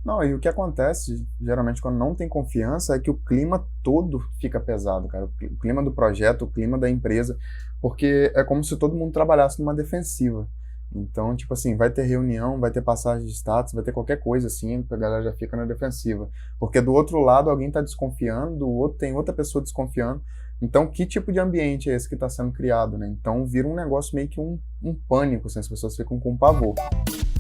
Não, e o que acontece, geralmente, quando não tem confiança, é que o clima todo fica pesado, cara. O clima do projeto, o clima da empresa, porque é como se todo mundo trabalhasse numa defensiva. Então, tipo assim, vai ter reunião, vai ter passagem de status, vai ter qualquer coisa assim, a galera já fica na defensiva. Porque do outro lado alguém está desconfiando, do outro tem outra pessoa desconfiando. Então, que tipo de ambiente é esse que está sendo criado, né? Então, vira um negócio meio que um pânico, assim, as pessoas ficam com pavor.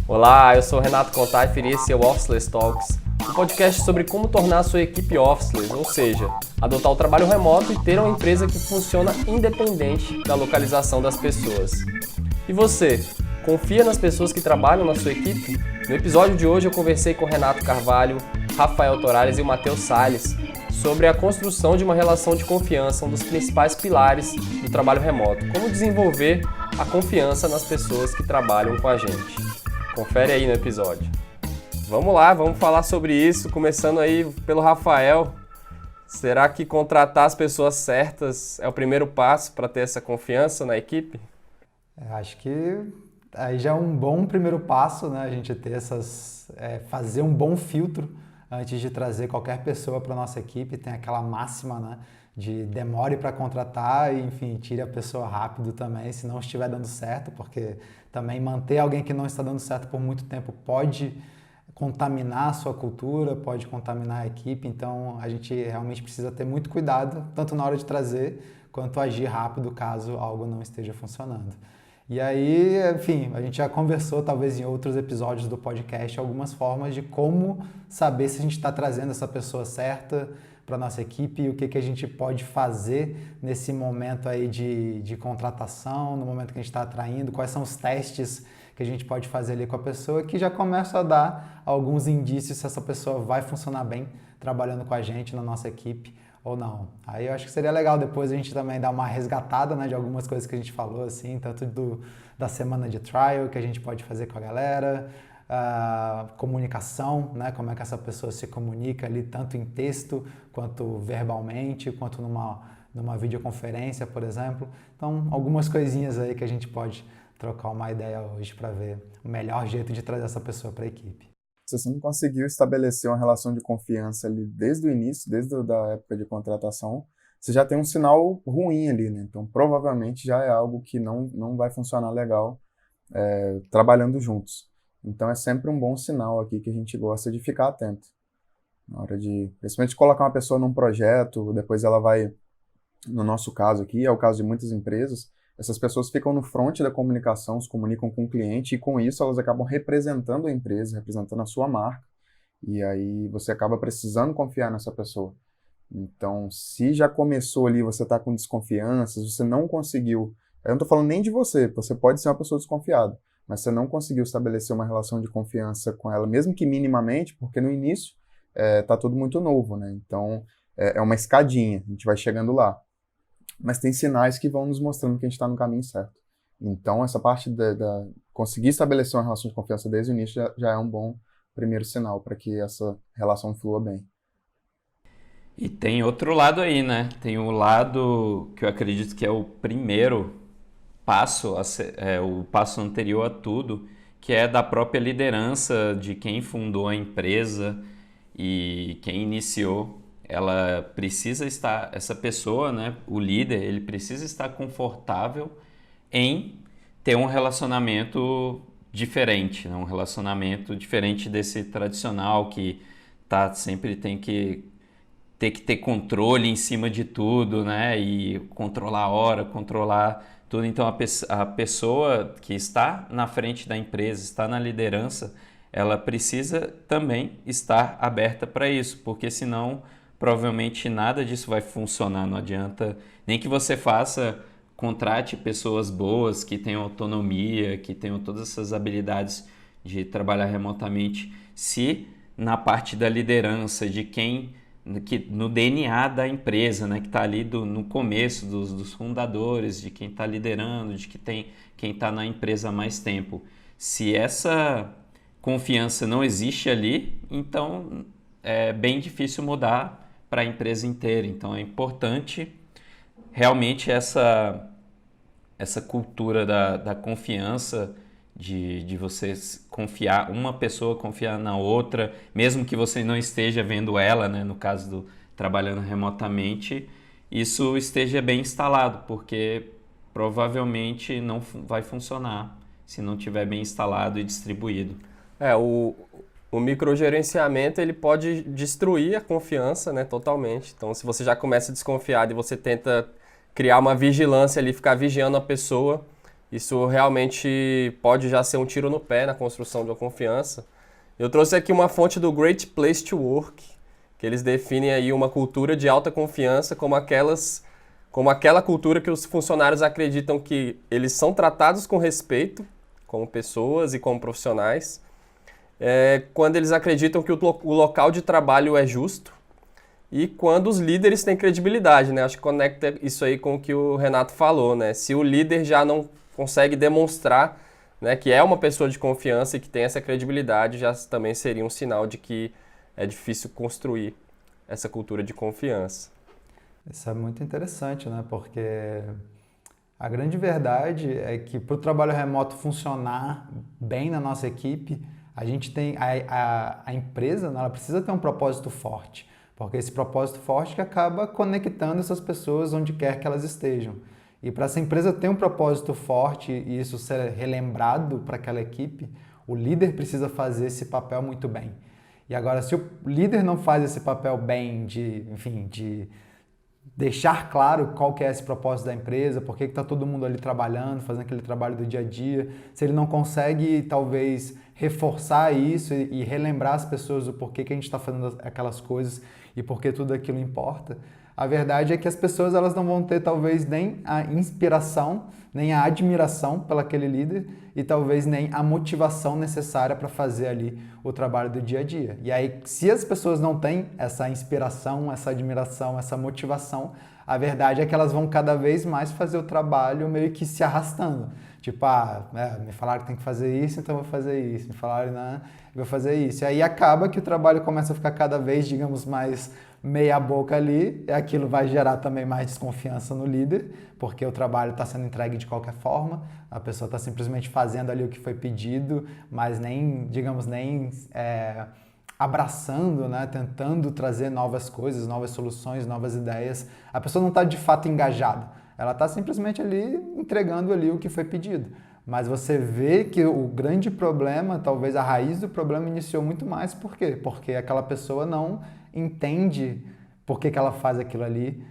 Olá, eu sou o Renato Contaifer e esse é o Officeless Talks, um podcast sobre como tornar a sua equipe officeless, ou seja, adotar o trabalho remoto e ter uma empresa que funciona independente da localização das pessoas. E você, confia nas pessoas que trabalham na sua equipe? No episódio de hoje eu conversei com o Renato Carvalho, Rafael Torales e o Matheus Salles sobre a construção de uma relação de confiança, um dos principais pilares do trabalho remoto. Como desenvolver a confiança nas pessoas que trabalham com a gente. Confere aí no episódio. Vamos lá, vamos falar sobre isso, começando aí pelo Rafael. Será que contratar as pessoas certas é o primeiro passo para ter essa confiança na equipe? Acho que aí já é um bom primeiro passo, né? A gente ter fazer um bom filtro antes de trazer qualquer pessoa para nossa equipe. Tem aquela máxima, né? De demore para contratar e, enfim, tire a pessoa rápido também, se não estiver dando certo, porque também manter alguém que não está dando certo por muito tempo pode contaminar a sua cultura, pode contaminar a equipe, então a gente realmente precisa ter muito cuidado, tanto na hora de trazer, quanto agir rápido caso algo não esteja funcionando. E aí, enfim, a gente já conversou, talvez em outros episódios do podcast, algumas formas de como saber se a gente está trazendo essa pessoa certa para a nossa equipe e o que a gente pode fazer nesse momento aí de contratação, no momento que a gente está atraindo, quais são os testes que a gente pode fazer ali com a pessoa, que já começa a dar alguns indícios se essa pessoa vai funcionar bem trabalhando com a gente na nossa equipe ou não. Aí eu acho que seria legal depois a gente também dar uma resgatada, né, de algumas coisas que a gente falou, assim, tanto da semana de trial que a gente pode fazer com a galera, comunicação, né, como é que essa pessoa se comunica ali, tanto em texto, quanto verbalmente, quanto numa videoconferência, por exemplo. Então, algumas coisinhas aí que a gente pode trocar uma ideia hoje para ver o melhor jeito de trazer essa pessoa para a equipe. Se você não conseguiu estabelecer uma relação de confiança ali desde o início, desde a época de contratação, você já tem um sinal ruim ali, né? Então, provavelmente já é algo que não vai funcionar legal trabalhando juntos. Então, é sempre um bom sinal aqui que a gente gosta de ficar atento. Na hora de, principalmente, colocar uma pessoa num projeto, depois ela vai, no nosso caso aqui, é o caso de muitas empresas, essas pessoas ficam no front da comunicação, se comunicam com o cliente e com isso elas acabam representando a empresa, representando a sua marca. E aí você acaba precisando confiar nessa pessoa. Então, se já começou ali, você está com desconfianças, você não conseguiu. Eu não estou falando nem de você pode ser uma pessoa desconfiada, mas você não conseguiu estabelecer uma relação de confiança com ela, mesmo que minimamente, porque no início tá tudo muito novo, né? Então, é uma escadinha, a gente vai chegando lá. Mas tem sinais que vão nos mostrando que a gente está no caminho certo. Então, essa parte conseguir estabelecer uma relação de confiança desde o início já é um bom primeiro sinal para que essa relação flua bem. E tem outro lado aí, né? Tem o lado que eu acredito que é o primeiro passo, o passo anterior a tudo, que é da própria liderança de quem fundou a empresa e quem iniciou. Ela precisa estar, essa pessoa, né, o líder, ele precisa estar confortável em ter um relacionamento diferente, né? Um relacionamento diferente desse tradicional que sempre tem que ter controle em cima de tudo, né? E controlar a hora, controlar tudo. Então a pessoa que está na frente da empresa, está na liderança, ela precisa também estar aberta para isso, porque senão provavelmente nada disso vai funcionar. Não adianta nem que você contrate pessoas boas que tenham autonomia, que tenham todas essas habilidades de trabalhar remotamente, se na parte da liderança, de quem no DNA da empresa, né, que está ali no começo, dos fundadores, de quem está liderando, quem está na empresa há mais tempo. Se essa confiança não existe ali, então é bem difícil mudar para a empresa inteira. Então é importante realmente essa cultura da confiança, de você confiar, uma pessoa confiar na outra, mesmo que você não esteja vendo ela, né, no caso do trabalhando remotamente, isso esteja bem instalado, porque provavelmente não vai funcionar se não tiver bem instalado e distribuído. O microgerenciamento ele pode destruir a confiança, né, totalmente. Então, se você já começa desconfiado e você tenta criar uma vigilância ali, ficar vigiando a pessoa, isso realmente pode já ser um tiro no pé na construção de uma confiança. Eu trouxe aqui uma fonte do Great Place to Work, que eles definem aí uma cultura de alta confiança como aquela cultura que os funcionários acreditam que eles são tratados com respeito, como pessoas e como profissionais, quando eles acreditam que o local de trabalho é justo e quando os líderes têm credibilidade, né? Acho que conecta isso aí com o que o Renato falou, né? Se o líder já não consegue demonstrar, né, que é uma pessoa de confiança e que tem essa credibilidade, já também seria um sinal de que é difícil construir essa cultura de confiança. Isso é muito interessante, né? Porque a grande verdade é que para o trabalho remoto funcionar bem na nossa equipe, a gente tem a empresa, né, ela precisa ter um propósito forte, porque esse propósito forte que acaba conectando essas pessoas onde quer que elas estejam. E para essa empresa ter um propósito forte e isso ser relembrado para aquela equipe, o líder precisa fazer esse papel muito bem. E agora, se o líder não faz esse papel bem de deixar claro qual que é esse propósito da empresa, por que está todo mundo ali trabalhando, fazendo aquele trabalho do dia a dia, se ele não consegue, talvez, reforçar isso e relembrar as pessoas do porquê que a gente está fazendo aquelas coisas e por que tudo aquilo importa, a verdade é que as pessoas elas não vão ter, talvez, nem a inspiração, nem a admiração pelaquele líder e talvez nem a motivação necessária para fazer ali o trabalho do dia a dia. E aí, se as pessoas não têm essa inspiração, essa admiração, essa motivação, a verdade é que elas vão cada vez mais fazer o trabalho meio que se arrastando. Tipo, me falaram que tem que fazer isso, então eu vou fazer isso. Me falaram, não, eu vou fazer isso. E aí acaba que o trabalho começa a ficar cada vez, digamos, mais meia boca ali, e aquilo vai gerar também mais desconfiança no líder, porque o trabalho está sendo entregue de qualquer forma, a pessoa está simplesmente fazendo ali o que foi pedido, mas nem, digamos, abraçando, né, tentando trazer novas coisas, novas soluções, novas ideias. A pessoa não está de fato engajada, ela está simplesmente ali entregando ali o que foi pedido. Mas você vê que o grande problema, talvez a raiz do problema iniciou muito mais. Por quê? Porque aquela pessoa não entende por que ela faz aquilo ali,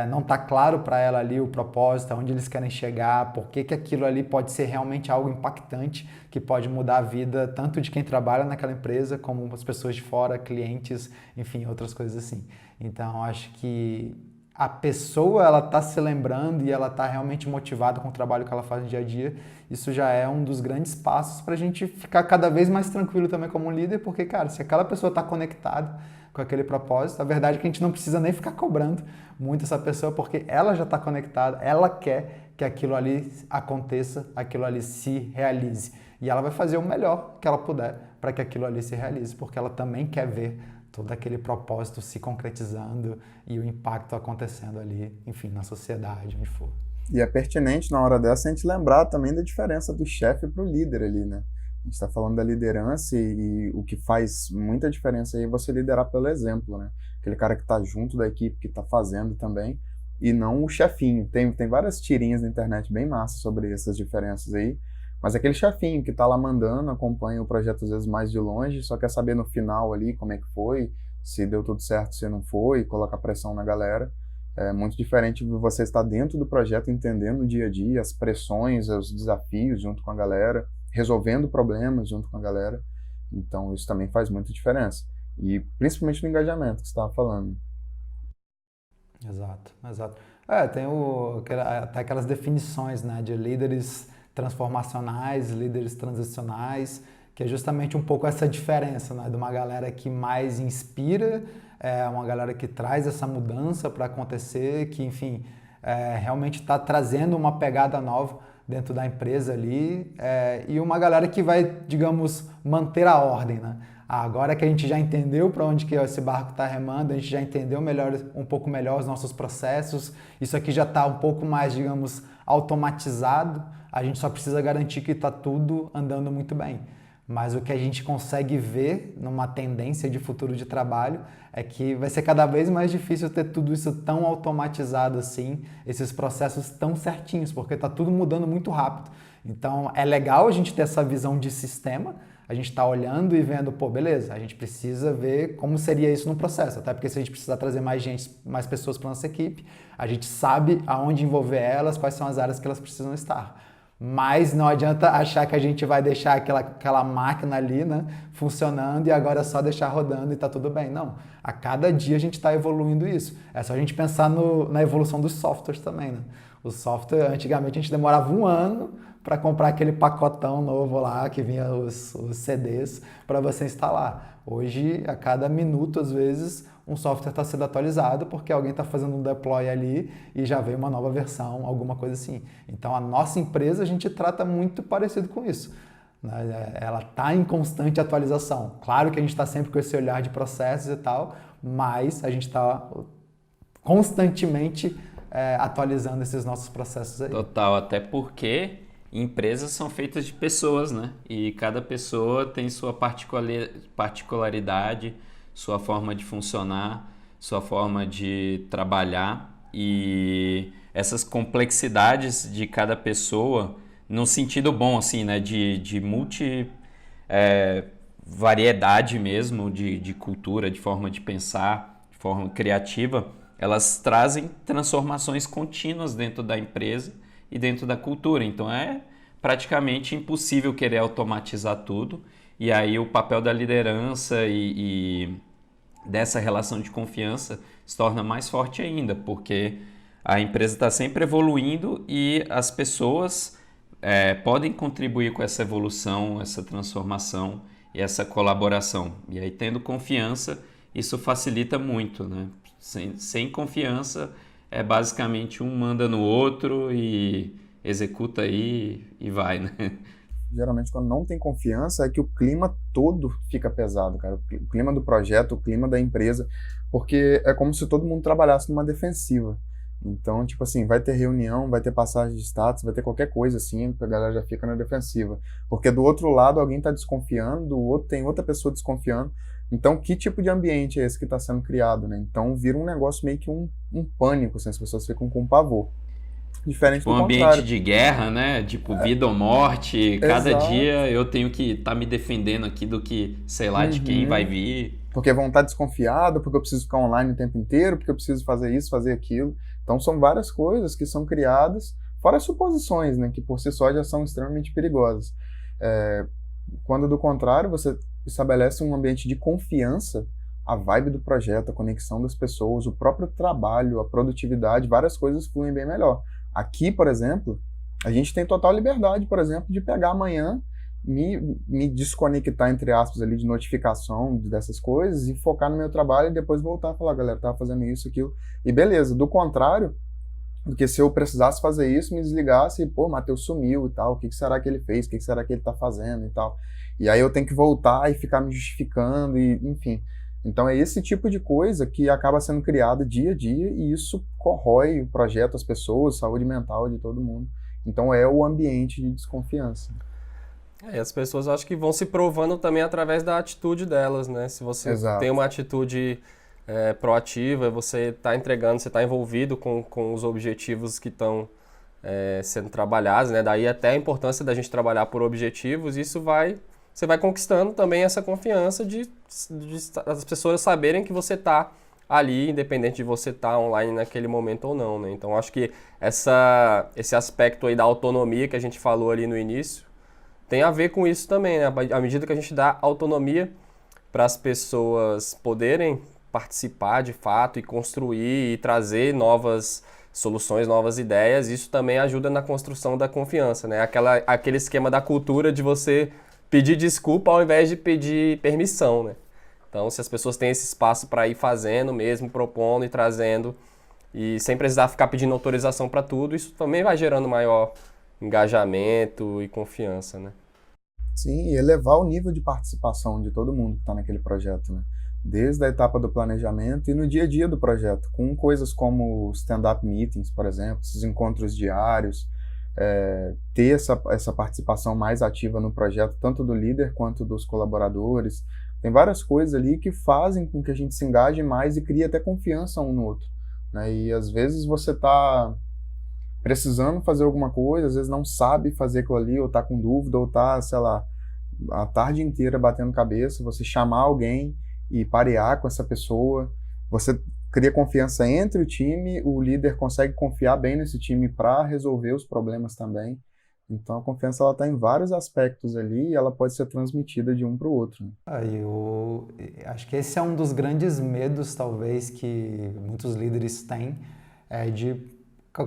não está claro para ela ali o propósito, aonde eles querem chegar, por que aquilo ali pode ser realmente algo impactante, que pode mudar a vida tanto de quem trabalha naquela empresa, como as pessoas de fora, clientes, enfim, outras coisas assim. Então, acho que a pessoa ela está se lembrando e ela está realmente motivada com o trabalho que ela faz no dia a dia, isso já é um dos grandes passos para a gente ficar cada vez mais tranquilo também como líder, porque, cara, se aquela pessoa está conectada com aquele propósito, a verdade é que a gente não precisa nem ficar cobrando muito essa pessoa, porque ela já está conectada, ela quer que aquilo ali aconteça, aquilo ali se realize. E ela vai fazer o melhor que ela puder para que aquilo ali se realize, porque ela também quer ver todo aquele propósito se concretizando e o impacto acontecendo ali, enfim, na sociedade, onde for. E é pertinente, na hora dessa, a gente lembrar também da diferença do chefe para o líder ali, né? A gente está falando da liderança e o que faz muita diferença aí é você liderar pelo exemplo, né? Aquele cara que está junto da equipe, que está fazendo também, e não o chefinho. Tem várias tirinhas na internet bem massas sobre essas diferenças aí, mas aquele chefinho que está lá mandando, acompanha o projeto às vezes mais de longe, só quer saber no final ali como é que foi, se deu tudo certo, se não foi, coloca pressão na galera. É muito diferente de você estar dentro do projeto, entendendo o dia a dia, as pressões, os desafios junto com a galera, resolvendo problemas junto com a galera. Então isso também faz muita diferença. E principalmente no engajamento que você estava falando. Exato. Tem até aquelas definições, né, de líderes transformacionais, líderes transicionais, que é justamente um pouco essa diferença, né, de uma galera que mais inspira, uma galera que traz essa mudança para acontecer, que, enfim, realmente está trazendo uma pegada nova dentro da empresa ali, e uma galera que vai, digamos, manter a ordem, né? Agora que a gente já entendeu para onde que esse barco está remando, a gente já entendeu um pouco melhor os nossos processos, isso aqui já está um pouco mais, digamos, automatizado, a gente só precisa garantir que está tudo andando muito bem. Mas o que a gente consegue ver numa tendência de futuro de trabalho é que vai ser cada vez mais difícil ter tudo isso tão automatizado assim, esses processos tão certinhos, porque está tudo mudando muito rápido. Então é legal a gente ter essa visão de sistema, a gente está olhando e vendo, pô, beleza, a gente precisa ver como seria isso no processo, até porque se a gente precisar trazer mais gente, mais pessoas para nossa equipe, a gente sabe aonde envolver elas, quais são as áreas que elas precisam estar. Mas não adianta achar que a gente vai deixar aquela máquina ali, né, funcionando e agora é só deixar rodando e tá tudo bem. Não, a cada dia a gente está evoluindo isso. É só a gente pensar na evolução dos softwares também, né? O software, antigamente a gente demorava 1 ano para comprar aquele pacotão novo lá que vinha os CDs para você instalar. Hoje, a cada minuto, às vezes, um software está sendo atualizado porque alguém está fazendo um deploy ali e já veio uma nova versão, alguma coisa assim. Então, a nossa empresa, a gente trata muito parecido com isso. Ela está em constante atualização. Claro que a gente está sempre com esse olhar de processos e tal, mas a gente está constantemente atualizando esses nossos processos aí. Total, até porque empresas são feitas de pessoas, né? E cada pessoa tem sua particularidade, sua forma de funcionar, sua forma de trabalhar, e essas complexidades de cada pessoa, no sentido bom, assim, né? De variedade mesmo, de cultura, de forma de pensar, de forma criativa, elas trazem transformações contínuas dentro da empresa e dentro da cultura. Então é praticamente impossível querer automatizar tudo, e aí o papel da liderança e dessa relação de confiança se torna mais forte ainda, porque a empresa está sempre evoluindo e as pessoas podem contribuir com essa evolução, essa transformação e essa colaboração. E aí, tendo confiança, isso facilita muito, né? Sem confiança, é basicamente um manda no outro e executa aí e vai, né? Geralmente, quando não tem confiança, é que o clima todo fica pesado, cara. O clima do projeto, o clima da empresa, porque é como se todo mundo trabalhasse numa defensiva. Então, tipo assim, vai ter reunião, vai ter passagem de status, vai ter qualquer coisa assim, a galera já fica na defensiva. Porque do outro lado alguém está desconfiando, do outro tem outra pessoa desconfiando. Então, que tipo de ambiente é esse que está sendo criado, né? Então, vira um negócio meio que um pânico, assim, as pessoas ficam com pavor. Diferente Tipo do um ambiente contrário. de guerra, né? Tipo, vida ou morte. Cada Exato. dia eu tenho que estar me defendendo aqui do que, sei lá, de quem vai vir. Porque vão estar desconfiados, porque eu preciso ficar online o tempo inteiro, porque eu preciso fazer isso, fazer aquilo. Então, são várias coisas que são criadas, fora as suposições, né? Que por si só já são extremamente perigosas. Quando, do contrário, você estabelece um ambiente de confiança, a vibe do projeto, a conexão das pessoas, o próprio trabalho, a produtividade, várias coisas fluem bem melhor. Aqui, por exemplo, a gente tem total liberdade, por exemplo, de pegar amanhã, me desconectar, entre aspas, ali de notificação dessas coisas e focar no meu trabalho e depois voltar a falar, galera, tava fazendo isso, aquilo, e beleza. Do contrário, do que se eu precisasse fazer isso, me desligasse e, pô, Matheus sumiu e tal, o que será que ele fez, o que será que ele tá fazendo e tal. E aí eu tenho que voltar e ficar me justificando e, enfim. Então é esse tipo de coisa que acaba sendo criada dia a dia e isso corrói o projeto, as pessoas, saúde mental de todo mundo. Então é o ambiente de desconfiança. E as pessoas acho que vão se provando também através da atitude delas, né? Se você Exato. tem uma atitude proativa, você está entregando, você está envolvido com os objetivos que estão sendo trabalhados, né? Daí até a importância da gente trabalhar por objetivos, você vai conquistando também essa confiança de as pessoas saberem que você está ali, independente de você estar online naquele momento ou não, né? Então acho que esse aspecto aí da autonomia que a gente falou ali no início tem a ver com isso também, né? À medida que a gente dá autonomia para as pessoas poderem participar de fato e construir e trazer novas soluções, novas ideias, isso também ajuda na construção da confiança, né? Aquele esquema da cultura de você pedir desculpa ao invés de pedir permissão, né? Então, se as pessoas têm esse espaço para ir fazendo mesmo, propondo e trazendo, e sem precisar ficar pedindo autorização para tudo, isso também vai gerando maior engajamento e confiança, né? Sim, e elevar o nível de participação de todo mundo que está naquele projeto, né? Desde a etapa do planejamento e no dia a dia do projeto, com coisas como stand-up meetings, por exemplo, esses encontros diários, ter essa participação mais ativa no projeto, tanto do líder quanto dos colaboradores. Tem várias coisas ali que fazem com que a gente se engaje mais e crie até confiança um no outro, né? E às vezes você está precisando fazer alguma coisa, às vezes não sabe fazer aquilo ali, ou está com dúvida, ou está, sei lá, a tarde inteira batendo cabeça, você chamar alguém e parear com essa pessoa, você cria confiança entre o time, o líder consegue confiar bem nesse time para resolver os problemas também. Então a confiança ela está em vários aspectos ali e ela pode ser transmitida de um para o outro, né? Eu acho que esse é um dos grandes medos, talvez, que muitos líderes têm, de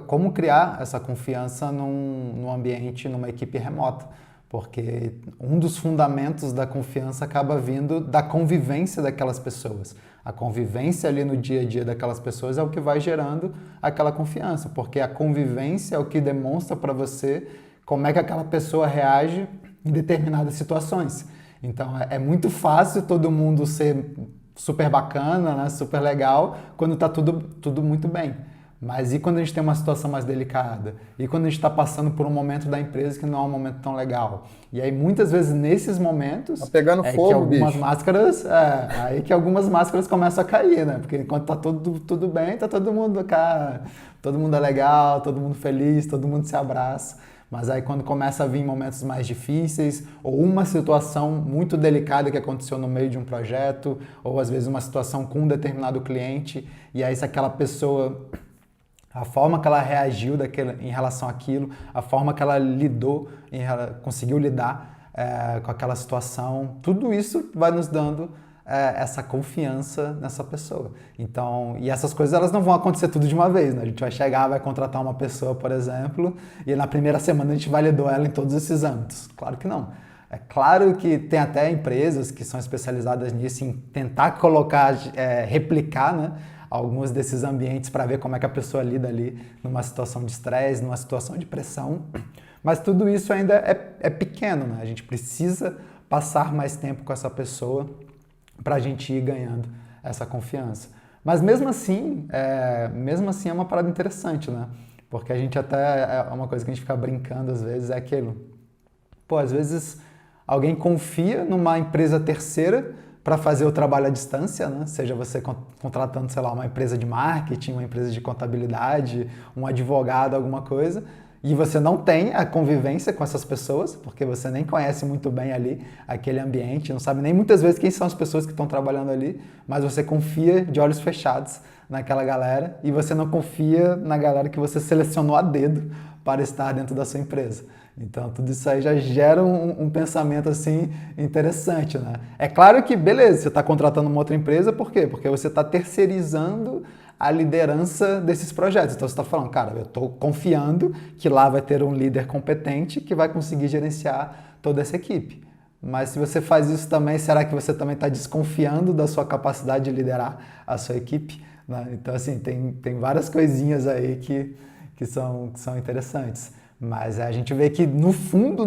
como criar essa confiança num ambiente, numa equipe remota. Porque um dos fundamentos da confiança acaba vindo da convivência daquelas pessoas. A convivência ali no dia a dia daquelas pessoas é o que vai gerando aquela confiança, porque a convivência é o que demonstra para você como é que aquela pessoa reage em determinadas situações. Então é muito fácil todo mundo ser super bacana, né, super legal, quando está tudo muito bem. Mas e quando a gente tem uma situação mais delicada? E quando a gente está passando por um momento da empresa que não é um momento tão legal? E aí, muitas vezes, nesses momentos... Tá pegando fogo, que algumas bicho. máscaras... aí que algumas máscaras começam a cair, né? Porque enquanto tá tudo bem, tá todo mundo, cara... Todo mundo é legal, todo mundo feliz, todo mundo se abraça. Mas aí quando começa a vir momentos mais difíceis, ou uma situação muito delicada que aconteceu no meio de um projeto, ou às vezes uma situação com um determinado cliente, e aí se aquela pessoa... A forma que ela reagiu em relação àquilo, a forma que ela lidou, conseguiu lidar com aquela situação, tudo isso vai nos dando essa confiança nessa pessoa. Então, e essas coisas elas não vão acontecer tudo de uma vez, né? A gente vai chegar, vai contratar uma pessoa, por exemplo, e na primeira semana a gente validou ela em todos esses âmbitos. Claro que não. É claro que tem até empresas que são especializadas nisso, em tentar colocar, replicar, né, alguns desses ambientes para ver como é que a pessoa lida ali numa situação de estresse, numa situação de pressão. Mas tudo isso ainda é pequeno, né? A gente precisa passar mais tempo com essa pessoa para a gente ir ganhando essa confiança. Mas mesmo assim é uma parada interessante, né? Porque a gente até, é uma coisa que a gente fica brincando às vezes, é aquilo. Pô, às vezes alguém confia numa empresa terceira para fazer o trabalho à distância, né? Seja você contratando, sei lá, uma empresa de marketing, uma empresa de contabilidade, um advogado, alguma coisa, e você não tem a convivência com essas pessoas, porque você nem conhece muito bem ali aquele ambiente, não sabe nem muitas vezes quem são as pessoas que estão trabalhando ali, mas você confia de olhos fechados naquela galera e você não confia na galera que você selecionou a dedo para estar dentro da sua empresa. Então, tudo isso aí já gera um pensamento, assim, interessante, né? É claro que, beleza, você está contratando uma outra empresa, por quê? Porque você está terceirizando a liderança desses projetos. Então, você está falando, cara, eu estou confiando que lá vai ter um líder competente que vai conseguir gerenciar toda essa equipe. Mas se você faz isso também, será que você também está desconfiando da sua capacidade de liderar a sua equipe? Né? Então, assim, tem várias coisinhas aí que são interessantes. Mas a gente vê que no fundo,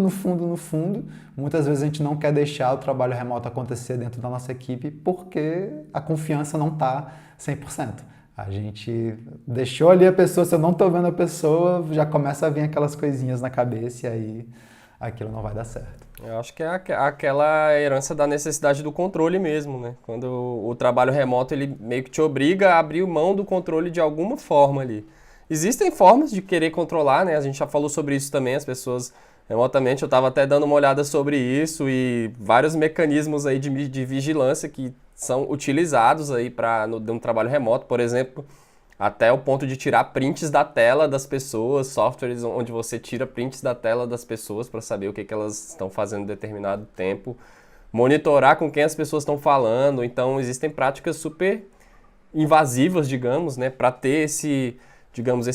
muitas vezes a gente não quer deixar o trabalho remoto acontecer dentro da nossa equipe porque a confiança não está 100%. A gente deixou ali a pessoa, se eu não estou vendo a pessoa, já começa a vir aquelas coisinhas na cabeça e aí aquilo não vai dar certo. Eu acho que é aquela herança da necessidade do controle mesmo, né? Quando o trabalho remoto ele meio que te obriga a abrir mão do controle de alguma forma ali. Existem formas de querer controlar, né? A gente já falou sobre isso também, as pessoas remotamente, eu estava até dando uma olhada sobre isso e vários mecanismos aí de vigilância que são utilizados aí no trabalho remoto, por exemplo, até o ponto de tirar prints da tela das pessoas, softwares onde você tira prints da tela das pessoas para saber o que elas estão fazendo em determinado tempo, monitorar com quem as pessoas estão falando, então existem práticas super invasivas, digamos, né, para ter esse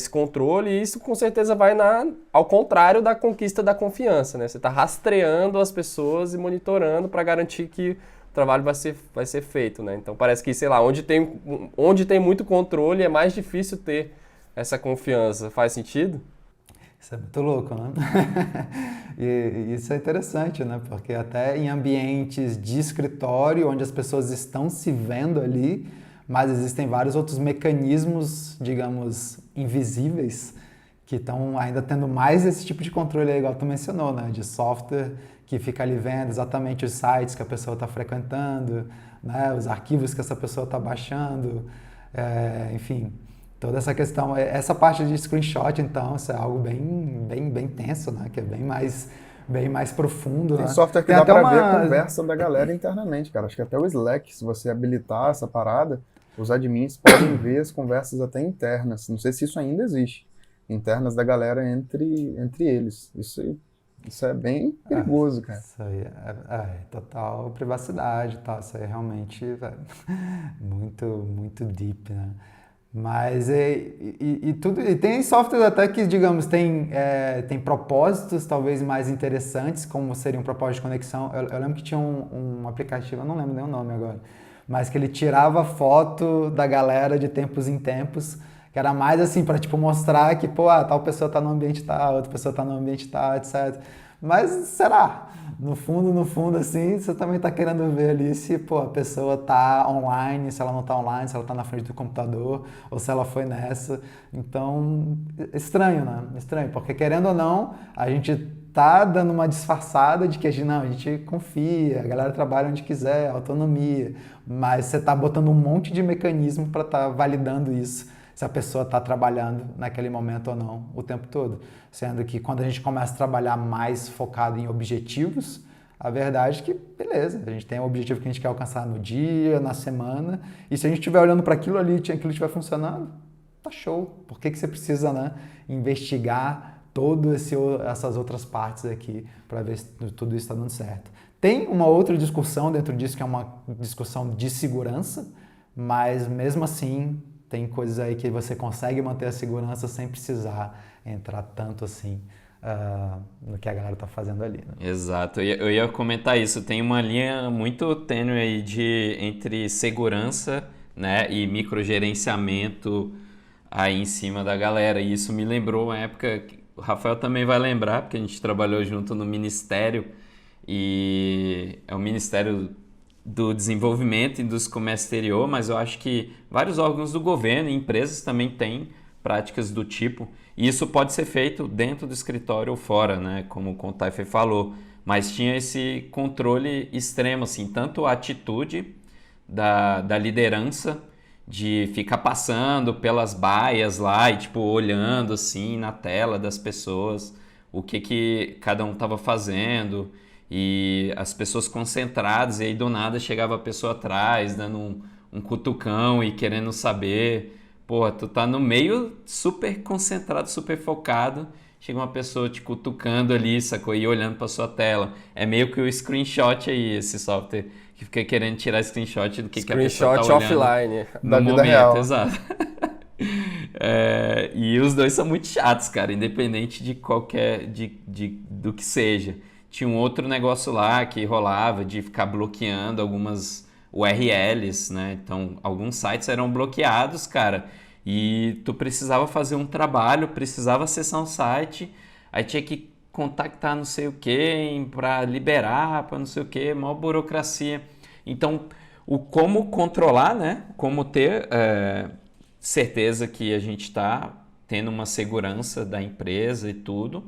controle, e isso com certeza vai ao contrário da conquista da confiança, né? Você está rastreando as pessoas e monitorando para garantir que o trabalho vai ser feito, né? Então parece que, sei lá, onde tem muito controle é mais difícil ter essa confiança. Faz sentido? Isso é muito louco, né? E isso é interessante, né? Porque até em ambientes de escritório, onde as pessoas estão se vendo ali, mas existem vários outros mecanismos, digamos, invisíveis, que estão ainda tendo mais esse tipo de controle, igual tu mencionou, né? De software que fica ali vendo exatamente os sites que a pessoa está frequentando, né? Os arquivos que essa pessoa está baixando, enfim, toda essa questão, essa parte de screenshot, então, isso é algo bem tenso, né? Que é bem mais profundo, Tem né? software que Tem dá até pra ver a uma... conversa da galera internamente, cara. Acho que até o Slack, se você habilitar essa parada, os admins podem ver as conversas até internas. Não sei se isso ainda existe. Internas da galera entre eles. Isso é bem perigoso, cara. Isso aí é total privacidade, tá? Isso aí é realmente, velho, muito deep, né? Mas e tem softwares até que, digamos, tem propósitos talvez mais interessantes, como seria um propósito de conexão. Eu lembro que tinha um aplicativo, eu não lembro nem o nome agora, mas que ele tirava foto da galera de tempos em tempos, que era mais assim para tipo mostrar que, pô, tal pessoa tá no ambiente tal, outra pessoa tá no ambiente tal, etc. Mas será? No fundo, assim, você também tá querendo ver ali se, pô, a pessoa tá online, se ela não tá online, se ela tá na frente do computador, ou se ela foi nessa. Então, estranho, né? Estranho, porque querendo ou não, a gente tá dando uma disfarçada de que a gente confia, a galera trabalha onde quiser, autonomia, mas você tá botando um monte de mecanismo para tá validando isso, se a pessoa está trabalhando naquele momento ou não o tempo todo. Sendo que quando a gente começa a trabalhar mais focado em objetivos, a verdade é que, beleza, a gente tem um objetivo que a gente quer alcançar no dia, na semana, e se a gente estiver olhando para aquilo ali e aquilo estiver funcionando, tá show. Por que você precisa, né, investigar essas outras partes aqui para ver se tudo isso está dando certo? Tem uma outra discussão dentro disso, que é uma discussão de segurança, mas mesmo assim tem coisas aí que você consegue manter a segurança sem precisar entrar tanto assim no que a galera tá fazendo ali, né? Exato, eu ia comentar isso. Tem uma linha muito tênue aí entre segurança, né, e microgerenciamento aí em cima da galera. E isso me lembrou uma época que o Rafael também vai lembrar, porque a gente trabalhou junto no Ministério, e é o Ministério do Desenvolvimento e dos Comércio Exterior, mas eu acho que vários órgãos do governo e empresas também têm práticas do tipo, e isso pode ser feito dentro do escritório ou fora, né? Como o Contaife falou, mas tinha esse controle extremo, assim, tanto a atitude da liderança de ficar passando pelas baias lá e tipo olhando assim na tela das pessoas o que cada um estava fazendo, e as pessoas concentradas, e aí do nada chegava a pessoa atrás dando um cutucão e querendo saber. Pô, tu tá no meio super concentrado, super focado, chega uma pessoa te cutucando ali, sacou? E olhando pra sua tela. É meio que o screenshot aí, esse software que fica querendo tirar screenshot do que a pessoa tá Screenshot olhando offline. no Da vida momento, real. exato. E os dois são muito chatos, cara, independente de qualquer, do que seja. Tinha um outro negócio lá que rolava de ficar bloqueando algumas URLs, né? Então, alguns sites eram bloqueados, cara, e tu precisava fazer um trabalho, precisava acessar um site, aí tinha que contactar não sei o que para liberar, para não sei o que, maior burocracia. Então, o como controlar, né? Como ter certeza que a gente está tendo uma segurança da empresa e tudo,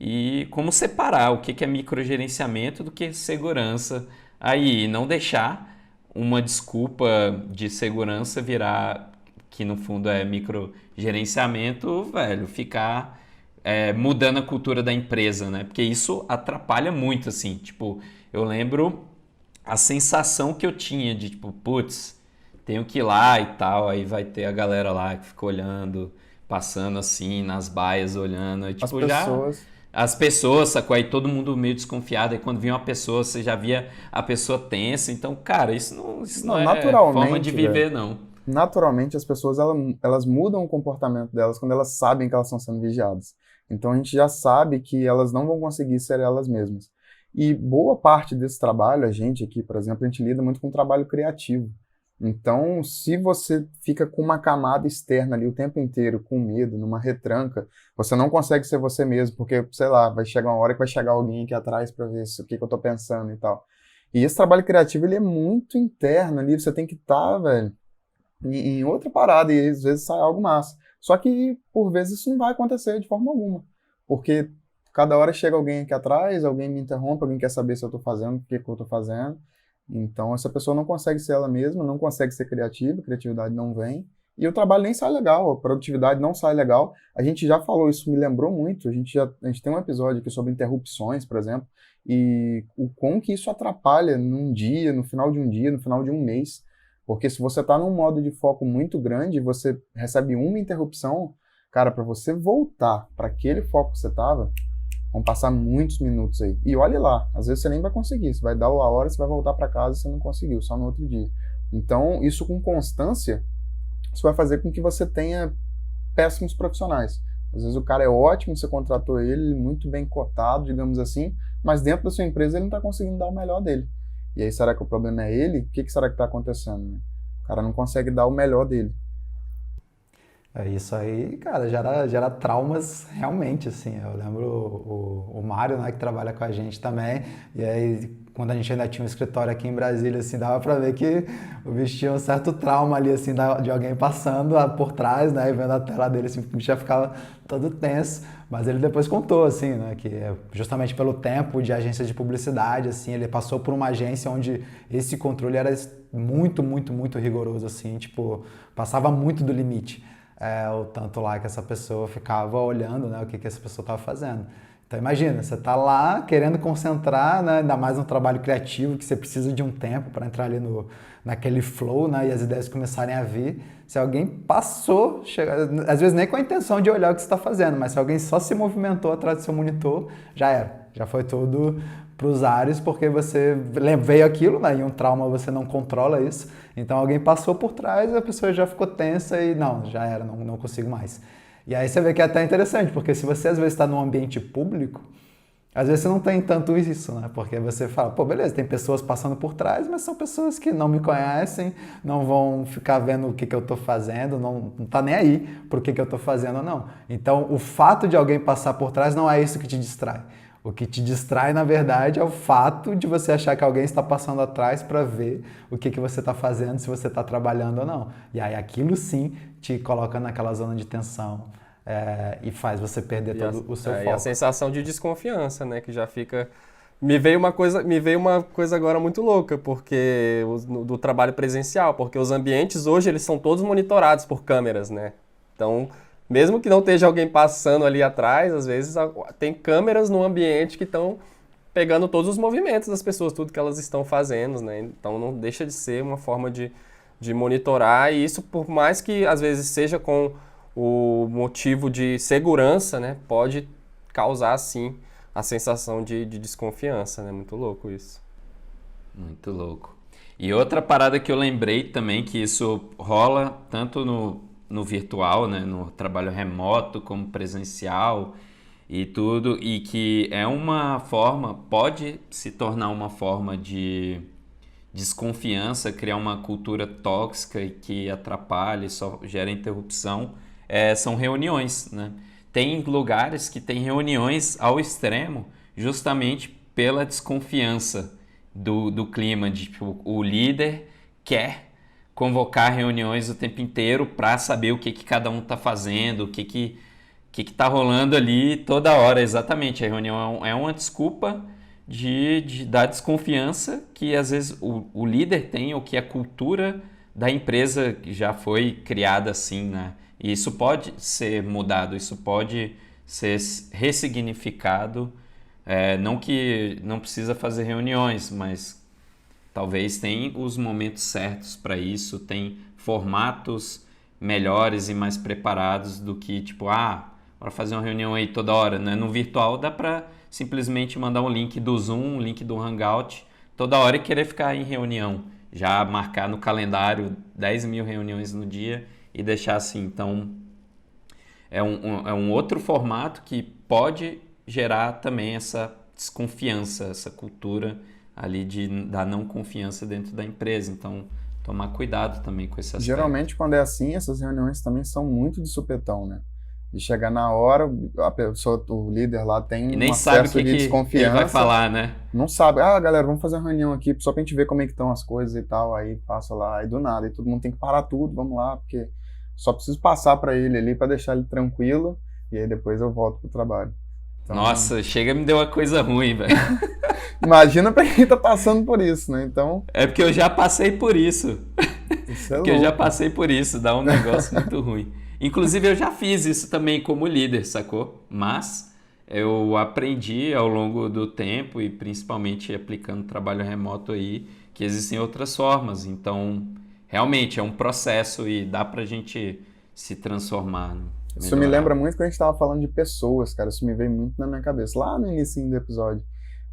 e como separar o que é microgerenciamento do que é segurança aí, e não deixar uma desculpa de segurança virar, que no fundo é microgerenciamento, velho, ficar mudando a cultura da empresa, né? Porque isso atrapalha muito, assim, tipo, eu lembro a sensação que eu tinha de, tipo, putz, tenho que ir lá e tal, aí vai ter a galera lá que fica olhando, passando assim, nas baias, olhando, aí, As tipo, já... pessoas. As pessoas, sacou? Aí todo mundo meio desconfiado, aí quando vinha uma pessoa, você já via a pessoa tensa, então, cara, isso não Não, é forma de naturalmente, viver, velho. não. Naturalmente, as pessoas elas mudam o comportamento delas quando elas sabem que elas estão sendo vigiadas. Então a gente já sabe que elas não vão conseguir ser elas mesmas. E boa parte desse trabalho, a gente aqui, por exemplo, a gente lida muito com trabalho criativo. Então, se você fica com uma camada externa ali o tempo inteiro, com medo, numa retranca, você não consegue ser você mesmo, porque, sei lá, vai chegar uma hora que vai chegar alguém aqui atrás para ver o que que eu tô pensando e tal. E esse trabalho criativo, ele é muito interno ali, você tem que estar, velho, em outra parada, e às vezes sai algo massa. Só que, por vezes, isso não vai acontecer de forma alguma, porque cada hora chega alguém aqui atrás, alguém me interrompe, alguém quer saber se eu tô fazendo, o que que eu tô fazendo. Então, essa pessoa não consegue ser ela mesma, não consegue ser criativa, a criatividade não vem, e o trabalho nem sai legal, a produtividade não sai legal. A gente já falou isso, me lembrou muito, a gente tem um episódio aqui sobre interrupções, por exemplo, e o quão que isso atrapalha num dia, no final de um dia, no final de um mês, porque se você está num modo de foco muito grande, você recebe uma interrupção, cara, para você voltar para aquele foco que você estava, vão passar muitos minutos aí. E olhe lá, às vezes você nem vai conseguir. Você vai dar a hora, você vai voltar para casa e você não conseguiu, só no outro dia. Então, isso com constância, isso vai fazer com que você tenha péssimos profissionais. Às vezes o cara é ótimo, você contratou ele, muito bem cotado, digamos assim, mas dentro da sua empresa ele não está conseguindo dar o melhor dele. E aí, será que o problema é ele? O que que será que está acontecendo, né? O cara não consegue dar o melhor dele. É isso aí, cara, gera traumas realmente, assim. Eu lembro o Mário, né, que trabalha com a gente também, e aí quando a gente ainda tinha um escritório aqui em Brasília, assim, dava pra ver que o bicho tinha um certo trauma ali, assim, de alguém passando por trás, né, e vendo a tela dele, assim, o bicho já ficava todo tenso. Mas ele depois contou, assim, né, que justamente pelo tempo de agência de publicidade, assim, ele passou por uma agência onde esse controle era muito, muito, muito rigoroso, assim, tipo, passava muito do limite. O tanto lá que essa pessoa ficava olhando, né, o que essa pessoa estava fazendo. Então imagina, você está lá querendo concentrar, né, ainda mais no trabalho criativo, que você precisa de um tempo para entrar ali naquele flow, né, e as ideias começarem a vir. Se alguém passou, às vezes nem com a intenção de olhar o que você está fazendo, mas se alguém só se movimentou atrás do seu monitor, já era. Já foi tudo para os ares, porque você veio aquilo, né? E um trauma você não controla isso. Então alguém passou por trás, a pessoa já ficou tensa e não, já era, não consigo mais. E aí você vê que é até interessante, porque se você às vezes está num ambiente público, às vezes você não tem tanto isso, né? Porque você fala, pô, beleza, tem pessoas passando por trás, mas são pessoas que não me conhecem, não vão ficar vendo o que eu tô fazendo, não tá nem aí pro que eu tô fazendo ou não. Então, o fato de alguém passar por trás não é isso que te distrai. O que te distrai, na verdade, é o fato de você achar que alguém está passando atrás para ver o que você está fazendo, se você está trabalhando ou não. E aí aquilo sim te coloca naquela zona de tensão e faz você perder todo o seu foco. E a sensação de desconfiança, né, que já fica... Me veio uma coisa agora muito louca, porque do trabalho presencial, porque os ambientes hoje eles são todos monitorados por câmeras, né? Então, mesmo que não esteja alguém passando ali atrás, às vezes tem câmeras no ambiente que estão pegando todos os movimentos das pessoas, tudo que elas estão fazendo, né? Então não deixa de ser uma forma de monitorar, e isso, por mais que às vezes seja com o motivo de segurança, né? Pode causar, sim, a sensação de desconfiança, né? Muito louco isso. Muito louco. E outra parada que eu lembrei também, que isso rola tanto no virtual, né, no trabalho remoto como presencial e tudo, e que é uma forma, pode se tornar uma forma de desconfiança, criar uma cultura tóxica e que atrapalha e só gera interrupção, são reuniões, né? Tem lugares que tem reuniões ao extremo justamente pela desconfiança do clima, de tipo, o líder quer convocar reuniões o tempo inteiro para saber o que cada um está fazendo, o que tá rolando ali toda hora. Exatamente, a reunião é uma desculpa da desconfiança que às vezes o líder tem, ou que a cultura da empresa já foi criada assim, né? E isso pode ser mudado, isso pode ser ressignificado. Não que não precisa fazer reuniões, mas talvez tem os momentos certos para isso, tem formatos melhores e mais preparados do que, tipo, para fazer uma reunião aí toda hora, né? No virtual dá para simplesmente mandar um link do Zoom, um link do Hangout, toda hora e querer ficar em reunião. Já marcar no calendário 10 mil reuniões no dia e deixar assim. Então, é um outro formato que pode gerar também essa desconfiança, essa cultura ali da não confiança dentro da empresa. Então, tomar cuidado também com esse aspecto. Geralmente, quando é assim, essas reuniões também são muito de supetão, né? De chegar na hora, a pessoa, o líder lá tem E nem um sabe o acesso que, de que ele desconfiança. vai falar, né? Não sabe. Ah, galera, vamos fazer uma reunião aqui só pra gente ver como é que estão as coisas e tal. Aí passa lá, aí do nada. E todo mundo tem que parar tudo, vamos lá, porque só preciso passar pra ele ali pra deixar ele tranquilo. E aí depois eu volto pro trabalho. Então, Nossa, chega me deu uma coisa ruim, velho. imagina pra quem tá passando por isso, né? Então, É porque eu já passei por isso. isso é Porque eu já louco. passei por isso, dá um negócio muito ruim. Inclusive, eu já fiz isso também como líder, sacou? Mas eu aprendi ao longo do tempo e principalmente aplicando trabalho remoto aí, que existem outras formas. Então, realmente é um processo e dá pra gente se transformar, né? Isso me lembra muito quando a gente tava falando de pessoas, cara. Isso me veio muito na minha cabeça, lá no início do episódio.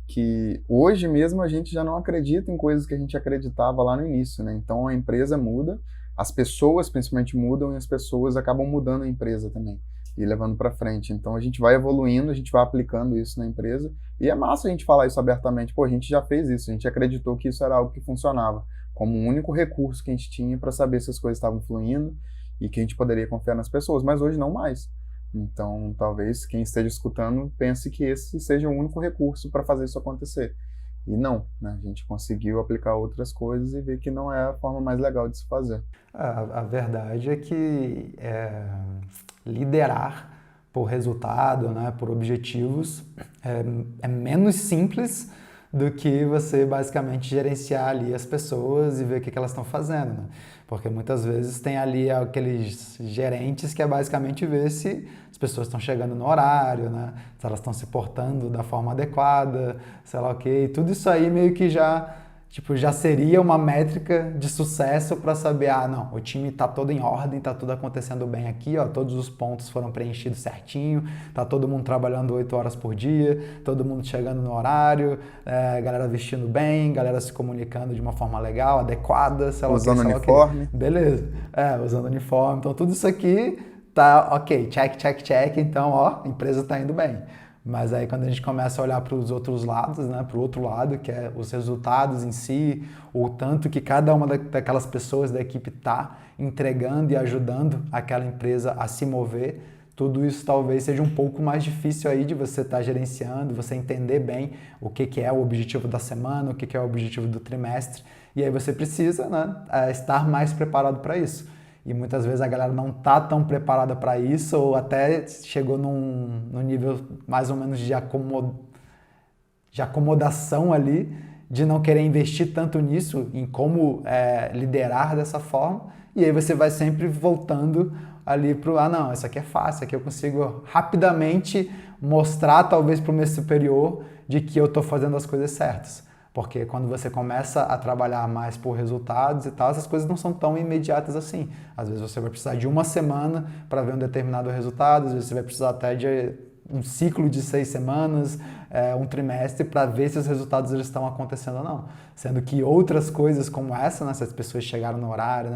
Que hoje mesmo a gente já não acredita em coisas que a gente acreditava lá no início, né? Então a empresa muda, as pessoas principalmente mudam e as pessoas acabam mudando a empresa também e levando para frente. Então a gente vai evoluindo, a gente vai aplicando isso na empresa e é massa a gente falar isso abertamente. Pô, a gente já fez isso, a gente acreditou que isso era algo que funcionava como um único recurso que a gente tinha para saber se as coisas estavam fluindo e que a gente poderia confiar nas pessoas, mas hoje não mais. Então, talvez quem esteja escutando pense que esse seja o único recurso para fazer isso acontecer. E não, né? A gente conseguiu aplicar outras coisas e ver que não é a forma mais legal de se fazer. A verdade é que liderar por resultado, né, por objetivos, é menos simples do que você basicamente gerenciar ali as pessoas e ver o que elas estão fazendo, né? Porque muitas vezes tem ali aqueles gerentes que é basicamente ver se as pessoas estão chegando no horário, né? Se elas estão se portando da forma adequada, sei lá o quê. Tudo isso aí meio que já seria uma métrica de sucesso para saber, não, o time está todo em ordem, está tudo acontecendo bem aqui, ó, todos os pontos foram preenchidos certinho, tá todo mundo trabalhando 8 horas por dia, todo mundo chegando no horário, galera vestindo bem, galera se comunicando de uma forma legal, adequada, sei lá o que, usando uniforme. Beleza, usando uniforme, então tudo isso aqui tá ok, check, então, ó, a empresa está indo bem. Mas aí quando a gente começa a olhar para os outros lados, né, para o outro lado, que é os resultados em si, o tanto que cada uma daquelas pessoas da equipe está entregando e ajudando aquela empresa a se mover, tudo isso talvez seja um pouco mais difícil aí de você estar gerenciando, você entender bem o que é o objetivo da semana, o que é o objetivo do trimestre, e aí você precisa, né, estar mais preparado para isso. E muitas vezes a galera não tá tão preparada para isso ou até chegou num nível mais ou menos de acomodação ali, de não querer investir tanto nisso, em como liderar dessa forma. E aí você vai sempre voltando ali pro, não, isso aqui é fácil, isso aqui eu consigo rapidamente mostrar talvez para o meu superior de que eu estou fazendo as coisas certas. Porque quando você começa a trabalhar mais por resultados e tal, essas coisas não são tão imediatas assim. Às vezes você vai precisar de uma semana para ver um determinado resultado, às vezes você vai precisar até de um ciclo de 6 semanas, um trimestre, para ver se os resultados eles estão acontecendo ou não. Sendo que outras coisas como essa, né, se as pessoas chegaram no horário,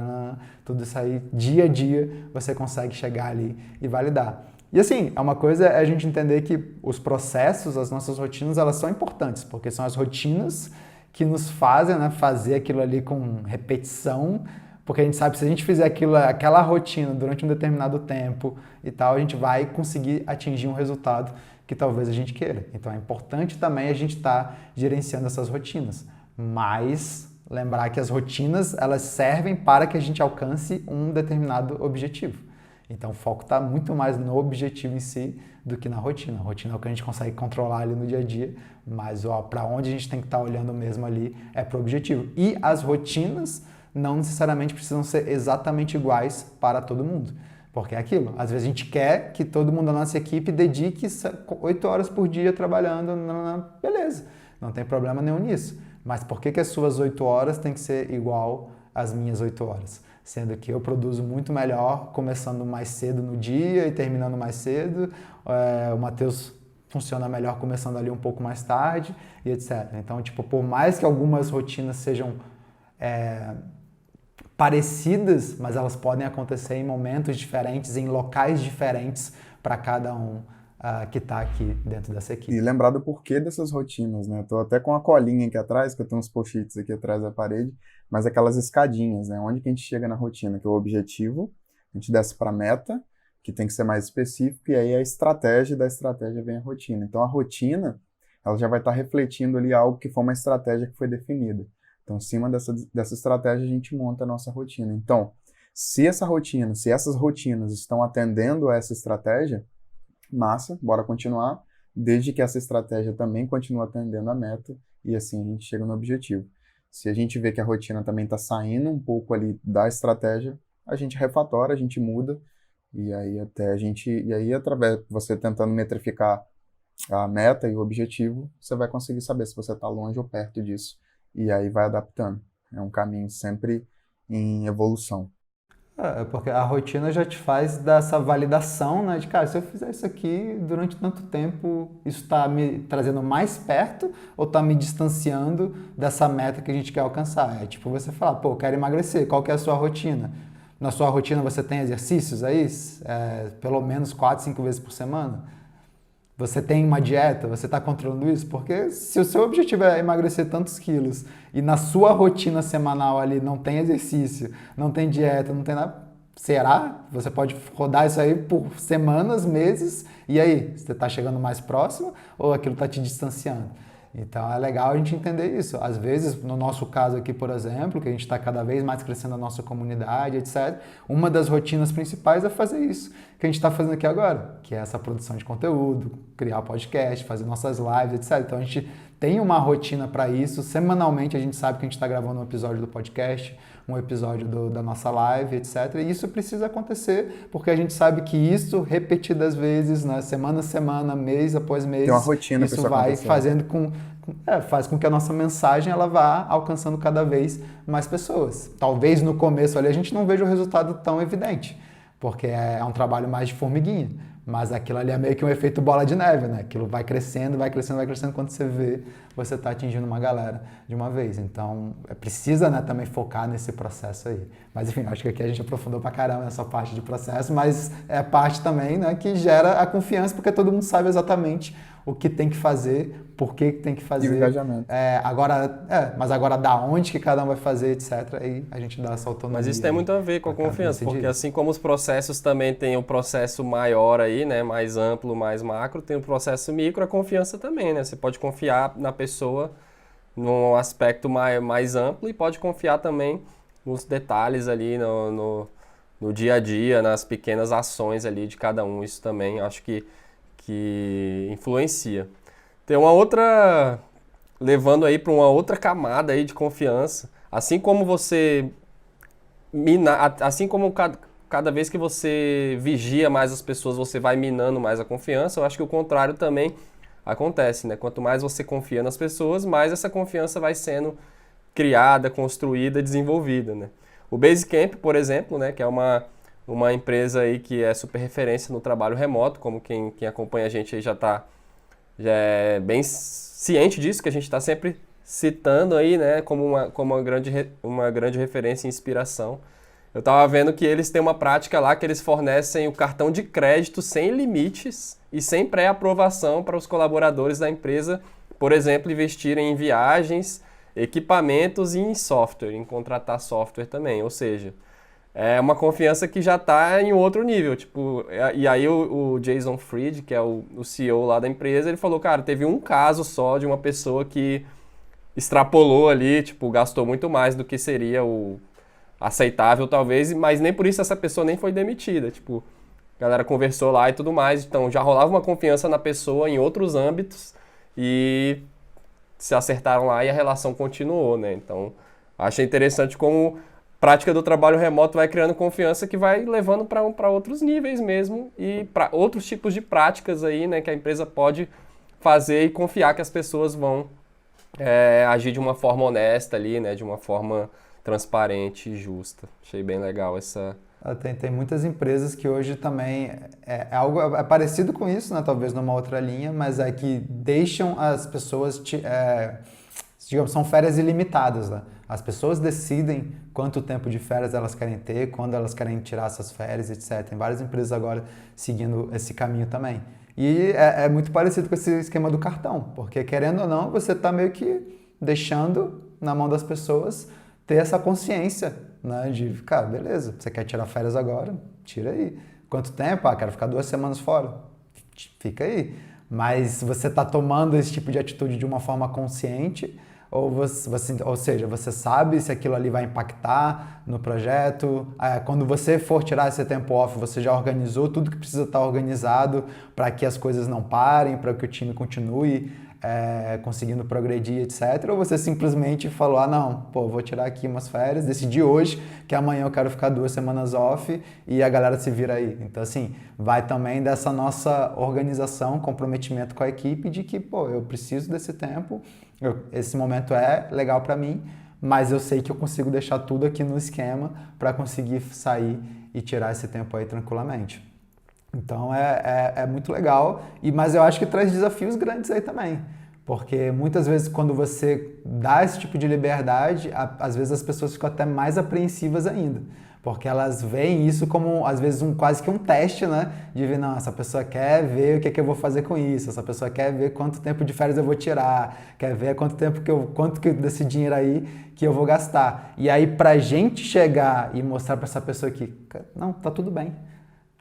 tudo isso aí, dia a dia, você consegue chegar ali e validar. E assim, uma coisa é a gente entender que os processos, as nossas rotinas, elas são importantes, porque são as rotinas que nos fazem, né, fazer aquilo ali com repetição, porque a gente sabe que se a gente fizer aquela rotina durante um determinado tempo e tal, a gente vai conseguir atingir um resultado que talvez a gente queira. Então é importante também a gente estar gerenciando essas rotinas, mas lembrar que as rotinas, elas servem para que a gente alcance um determinado objetivo. Então o foco está muito mais no objetivo em si do que na rotina. A rotina é o que a gente consegue controlar ali no dia a dia, mas para onde a gente tem que estar olhando mesmo ali é para o objetivo. E as rotinas não necessariamente precisam ser exatamente iguais para todo mundo. Porque é aquilo, às vezes a gente quer que todo mundo da nossa equipe dedique 8 horas por dia trabalhando, beleza, não tem problema nenhum nisso. Mas por que as suas 8 horas tem que ser igual às minhas 8 horas? Sendo que eu produzo muito melhor começando mais cedo no dia e terminando mais cedo, o Matheus funciona melhor começando ali um pouco mais tarde e etc. Então, por mais que algumas rotinas sejam parecidas, mas elas podem acontecer em momentos diferentes, em locais diferentes para cada um que está aqui dentro dessa E equipe. lembrar do porquê dessas rotinas, né? Tô até com a colinha aqui atrás, que eu tenho uns post-its aqui atrás da parede, mas aquelas escadinhas, né? Onde que a gente chega na rotina, que é o objetivo, a gente desce para a meta, que tem que ser mais específico, e aí a estratégia, da estratégia vem a rotina. Então a rotina, ela já vai estar refletindo ali algo que foi uma estratégia que foi definida. Então, em cima dessa estratégia, a gente monta a nossa rotina. Então, se essas rotinas estão atendendo a essa estratégia, massa, bora continuar, desde que essa estratégia também continue atendendo a meta e assim a gente chega no objetivo. Se a gente vê que a rotina também está saindo um pouco ali da estratégia, a gente refatora, a gente muda e aí através de você tentando metrificar a meta e o objetivo, você vai conseguir saber se você está longe ou perto disso e aí vai adaptando. É um caminho sempre em evolução. Porque a rotina já te faz dessa validação, né? De, cara, se eu fizer isso aqui durante tanto tempo, isso está me trazendo mais perto ou está me distanciando dessa meta que a gente quer alcançar? É tipo você falar, pô, eu quero emagrecer, qual que é a sua rotina? Na sua rotina você tem exercícios aí? Pelo menos 4, 5 vezes por semana? Você tem uma dieta? Você está controlando isso? Porque se o seu objetivo é emagrecer tantos quilos e na sua rotina semanal ali não tem exercício, não tem dieta, não tem nada, será? Você pode rodar isso aí por semanas, meses, e aí? Você está chegando mais próximo ou aquilo está te distanciando? Então é legal a gente entender isso. Às vezes, no nosso caso aqui, por exemplo, que a gente está cada vez mais crescendo a nossa comunidade, etc., uma das rotinas principais é fazer isso que a gente está fazendo aqui agora, que é essa produção de conteúdo, criar podcast, fazer nossas lives, etc. Então a gente tem uma rotina para isso. Semanalmente a gente sabe que a gente está gravando um episódio do podcast, um episódio da nossa live, etc. E isso precisa acontecer porque a gente sabe que isso, repetidas vezes, né, semana a semana, mês após mês, tem uma rotina isso vai fazendo faz com que a nossa mensagem ela vá alcançando cada vez mais pessoas. Talvez no começo ali a gente não veja o resultado tão evidente, porque é um trabalho mais de formiguinha. Mas aquilo ali é meio que um efeito bola de neve, né? Aquilo vai crescendo, vai crescendo, vai crescendo. Quando você vê, você está atingindo uma galera de uma vez. Então, precisa, né, também focar nesse processo aí. Mas, enfim, acho que aqui a gente aprofundou pra caramba nessa parte de processo, mas é parte também, né, que gera a confiança, porque todo mundo sabe exatamente o que tem que fazer, por que tem que fazer. E o engajamento. Mas agora da onde que cada um vai fazer, etc. Aí a gente dá essa autonomia. Mas isso tem muito a ver com a confiança, porque assim como os processos também tem o processo maior aí, né, mais amplo, mais macro, tem o processo micro, a confiança também, né? Você pode confiar na pessoa num aspecto mais amplo e pode confiar também nos detalhes ali, no dia a dia, nas pequenas ações ali de cada um. Isso também acho que influencia. Tem uma outra, levando aí para uma outra camada aí de confiança, assim como cada vez que você vigia mais as pessoas, você vai minando mais a confiança, eu acho que o contrário também acontece, né? Quanto mais você confia nas pessoas, mais essa confiança vai sendo criada, construída, desenvolvida, né? O Basecamp, por exemplo, né, que é uma empresa aí que é super referência no trabalho remoto, como quem acompanha a gente aí já é bem ciente disso, que a gente está sempre citando aí, né, como uma grande referência e inspiração. Eu estava vendo que eles têm uma prática lá que eles fornecem o cartão de crédito sem limites e sem pré-aprovação para os colaboradores da empresa, por exemplo, investirem em viagens, equipamentos e em software, em contratar software também, ou seja, é uma confiança que já está em outro nível, tipo, e aí o Jason Fried, que é o CEO lá da empresa, ele falou, cara, teve um caso só de uma pessoa que extrapolou ali, tipo, gastou muito mais do que seria o aceitável talvez, mas nem por isso essa pessoa nem foi demitida, tipo, a galera conversou lá e tudo mais, então já rolava uma confiança na pessoa em outros âmbitos e se acertaram lá e a relação continuou, né, então achei interessante como prática do trabalho remoto vai criando confiança que vai levando para outros níveis mesmo e para outros tipos de práticas aí, né, que a empresa pode fazer e confiar que as pessoas vão agir de uma forma honesta ali, né, de uma forma transparente e justa. Achei bem legal essa... Tem muitas empresas que hoje também é parecido com isso, né, talvez numa outra linha, mas é que deixam as pessoas, digamos, são férias ilimitadas, né? As pessoas decidem quanto tempo de férias elas querem ter, quando elas querem tirar essas férias, etc. Tem várias empresas agora seguindo esse caminho também. E é muito parecido com esse esquema do cartão, porque querendo ou não, você está meio que deixando na mão das pessoas ter essa consciência, né? De, cara, beleza, você quer tirar férias agora? Tira aí. Quanto tempo? Ah, quero ficar 2 semanas fora. Fica aí. Mas você está tomando esse tipo de atitude de uma forma consciente, ou seja, você sabe se aquilo ali vai impactar no projeto. Quando você for tirar esse tempo off, você já organizou tudo que precisa estar organizado para que as coisas não parem, para que o time continue conseguindo progredir, etc. Ou você simplesmente falou, não, vou tirar aqui umas férias, decidi hoje que amanhã eu quero ficar 2 semanas off e a galera se vira aí. Então, assim, vai também dessa nossa organização, comprometimento com a equipe de que, eu preciso desse tempo, esse momento é legal para mim, mas eu sei que eu consigo deixar tudo aqui no esquema para conseguir sair e tirar esse tempo aí tranquilamente. Então é muito legal, mas eu acho que traz desafios grandes aí também, porque muitas vezes quando você dá esse tipo de liberdade, às vezes as pessoas ficam até mais apreensivas ainda, porque elas veem isso como, às vezes, quase que um teste, né? De ver, não, essa pessoa quer ver o que eu vou fazer com isso, essa pessoa quer ver quanto tempo de férias eu vou tirar, quer ver quanto desse dinheiro aí que eu vou gastar. E aí, pra gente chegar e mostrar pra essa pessoa que, não, tá tudo bem.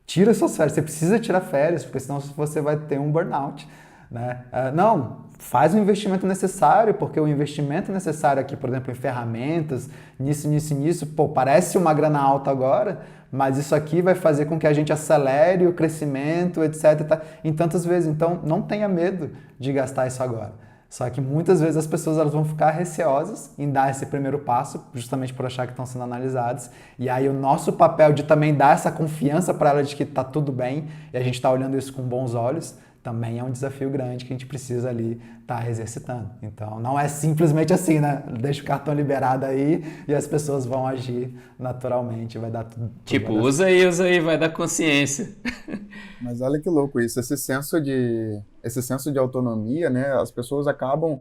Tira suas férias, você precisa tirar férias, porque senão você vai ter um burnout, né? Não, faz o investimento necessário, porque o investimento necessário aqui, por exemplo, em ferramentas, nisso, parece uma grana alta agora, mas isso aqui vai fazer com que a gente acelere o crescimento, etc. Em tantas vezes. Então, não tenha medo de gastar isso agora. Só que muitas vezes as pessoas elas vão ficar receosas em dar esse primeiro passo, justamente por achar que estão sendo analisadas. E aí o nosso papel de também dar essa confiança para ela de que está tudo bem e a gente está olhando isso com bons olhos, também é um desafio grande que a gente precisa ali estar exercitando. Então não é simplesmente assim, né? Deixa o cartão liberado aí e as pessoas vão agir naturalmente, vai dar tudo. Tipo, usa aí, vai dar consciência. Mas olha que louco isso, esse senso de autonomia, né? As pessoas acabam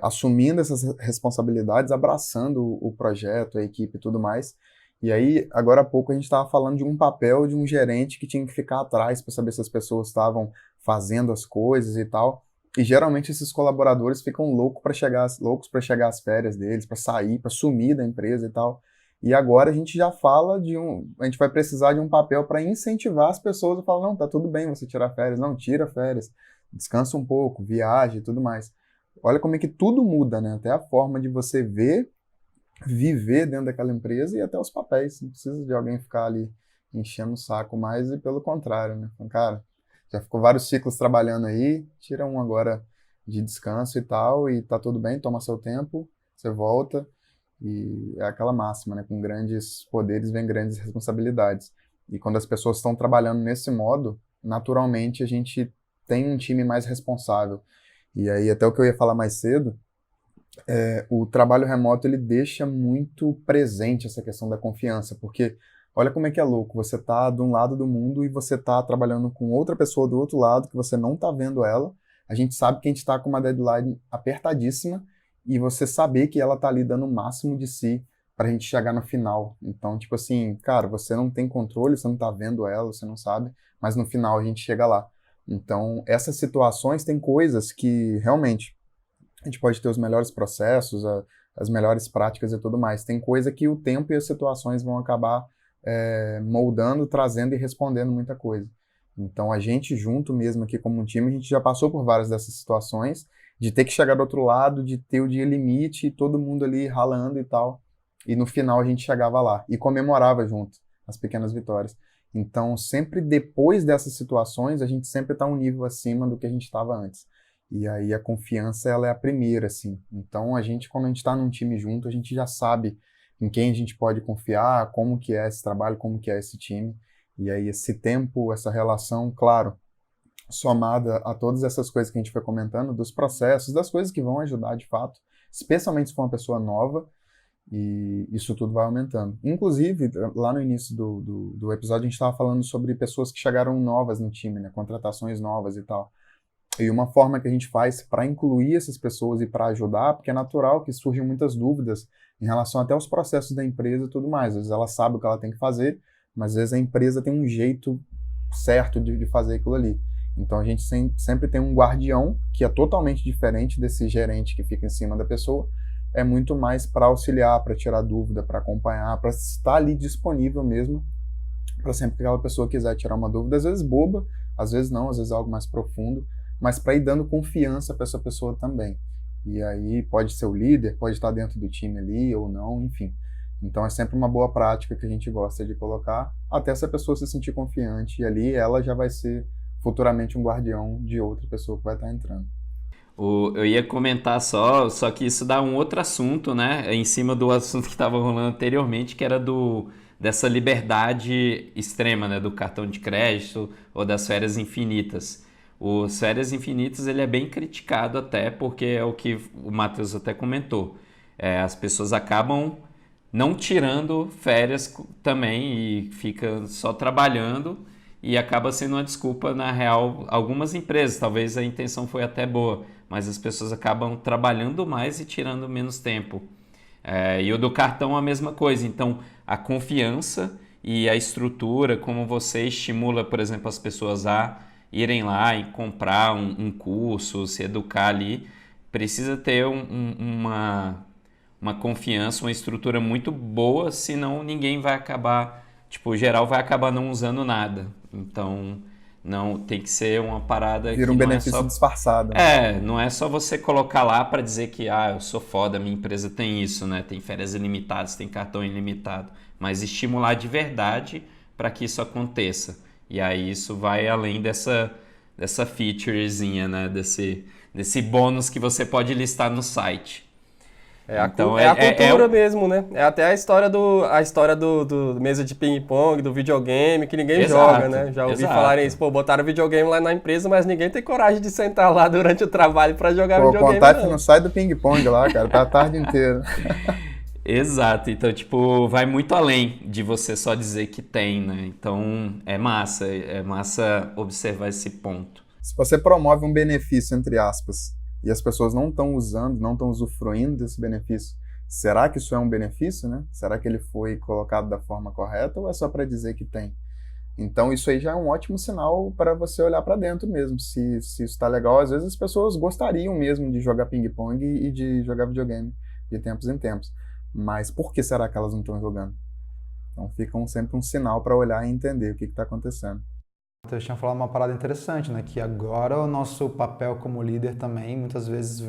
assumindo essas responsabilidades, abraçando o projeto, a equipe e tudo mais. E aí, agora há pouco, a gente estava falando de um papel de um gerente que tinha que ficar atrás para saber se as pessoas estavam fazendo as coisas e tal. E geralmente esses colaboradores ficam loucos para chegar às férias deles, para sair, para sumir da empresa e tal. E agora a gente já fala a gente vai precisar de um papel para incentivar as pessoas a falar, não, tá tudo bem você tirar férias, não, tira férias, descansa um pouco, viaje e tudo mais. Olha como é que tudo muda, né? Até a forma de você viver dentro daquela empresa e até os papéis. Não precisa de alguém ficar ali enchendo o saco mais e pelo contrário, né? Então, cara, já ficou vários ciclos trabalhando aí, tira um agora de descanso e tal, e tá tudo bem, toma seu tempo, você volta. E é aquela máxima, né? Com grandes poderes vem grandes responsabilidades. E quando as pessoas estão trabalhando nesse modo, naturalmente a gente tem um time mais responsável. E aí, até o que eu ia falar mais cedo, o trabalho remoto ele deixa muito presente essa questão da confiança, porque olha como é que é louco, você tá de um lado do mundo e você tá trabalhando com outra pessoa do outro lado, que você não tá vendo ela, a gente sabe que a gente tá com uma deadline apertadíssima, e você saber que ela tá ali dando o máximo de si pra gente chegar no final. Então, tipo assim, cara, você não tem controle, você não tá vendo ela, você não sabe, mas no final a gente chega lá. Então, essas situações tem coisas que realmente a gente pode ter os melhores processos, as melhores práticas e tudo mais. Tem coisa que o tempo e as situações vão acabar moldando, trazendo e respondendo muita coisa. Então, a gente junto mesmo aqui como um time, a gente já passou por várias dessas situações, de ter que chegar do outro lado, de ter o dia limite, e todo mundo ali ralando e tal. E no final a gente chegava lá e comemorava junto as pequenas vitórias. Então, sempre depois dessas situações, a gente sempre está um nível acima do que a gente estava antes. E aí a confiança, ela é a primeira, assim. Então, quando a gente está num time junto, a gente já sabe em quem a gente pode confiar, como que é esse trabalho, como que é esse time. E aí esse tempo, essa relação, claro, somada a todas essas coisas que a gente foi comentando, dos processos, das coisas que vão ajudar de fato, especialmente se for uma pessoa nova, e isso tudo vai aumentando. Inclusive, lá no início do episódio, a gente estava falando sobre pessoas que chegaram novas no time, né, contratações novas e tal. E uma forma que a gente faz para incluir essas pessoas e para ajudar, porque é natural que surjam muitas dúvidas em relação até aos processos da empresa e tudo mais. Às vezes ela sabe o que ela tem que fazer, mas às vezes a empresa tem um jeito certo de fazer aquilo ali. Então a gente sempre tem um guardião que é totalmente diferente desse gerente que fica em cima da pessoa. É muito mais para auxiliar, para tirar dúvida, para acompanhar, para estar ali disponível mesmo, para sempre que aquela pessoa quiser tirar uma dúvida, às vezes boba, às vezes não, às vezes algo mais profundo, mas para ir dando confiança para essa pessoa também. E aí pode ser o líder, pode estar dentro do time ali ou não, enfim. Então é sempre uma boa prática que a gente gosta de colocar, até essa pessoa se sentir confiante, e ali ela já vai ser futuramente um guardião de outra pessoa que vai estar entrando. Eu ia comentar só que isso dá um outro assunto, né? Em cima do assunto que estava rolando anteriormente, que era dessa liberdade extrema, né? Do cartão de crédito ou das férias infinitas. Os férias infinitas, ele é bem criticado até, porque é o que o Matheus até comentou. As pessoas acabam não tirando férias também e fica só trabalhando, e acaba sendo uma desculpa, na real, algumas empresas, talvez a intenção foi até boa, mas as pessoas acabam trabalhando mais e tirando menos tempo. E o do cartão a mesma coisa. Então, a confiança e a estrutura, como você estimula, por exemplo, as pessoas a irem lá e comprar um curso, se educar ali, precisa ter uma confiança, uma estrutura muito boa, senão ninguém vai acabar, tipo, geral vai acabar não usando nada. Então, não tem que ser uma parada Vira que um não benefício é só... disfarçado. Né? não é só você colocar lá para dizer que eu sou foda, minha empresa tem isso, né? Tem férias ilimitadas, tem cartão ilimitado, mas estimular de verdade para que isso aconteça. E aí isso vai além dessa featurezinha, né? Desse bônus que você pode listar no site. Então, a cultura mesmo, né? É até a história do mesa de ping-pong, do videogame, que ninguém joga, né? Já ouvi falarem isso, botaram videogame lá na empresa, mas ninguém tem coragem de sentar lá durante o trabalho para jogar videogame. O Contact não sai do ping-pong lá, cara, tá a tarde inteira. Exato, então, tipo, vai muito além de você só dizer que tem, né? Então, é massa observar esse ponto. Se você promove um benefício, entre aspas, e as pessoas não estão usando, não estão usufruindo desse benefício, será que isso é um benefício, né? Será que ele foi colocado da forma correta ou é só para dizer que tem? Então isso aí já é um ótimo sinal para você olhar para dentro mesmo, se isso está legal. Às vezes as pessoas gostariam mesmo de jogar ping-pong e de jogar videogame de tempos em tempos, mas por que será que elas não estão jogando? Então fica sempre um sinal para olhar e entender o que está acontecendo. Eu tinha falado uma parada interessante, né? Que agora o nosso papel como líder também muitas vezes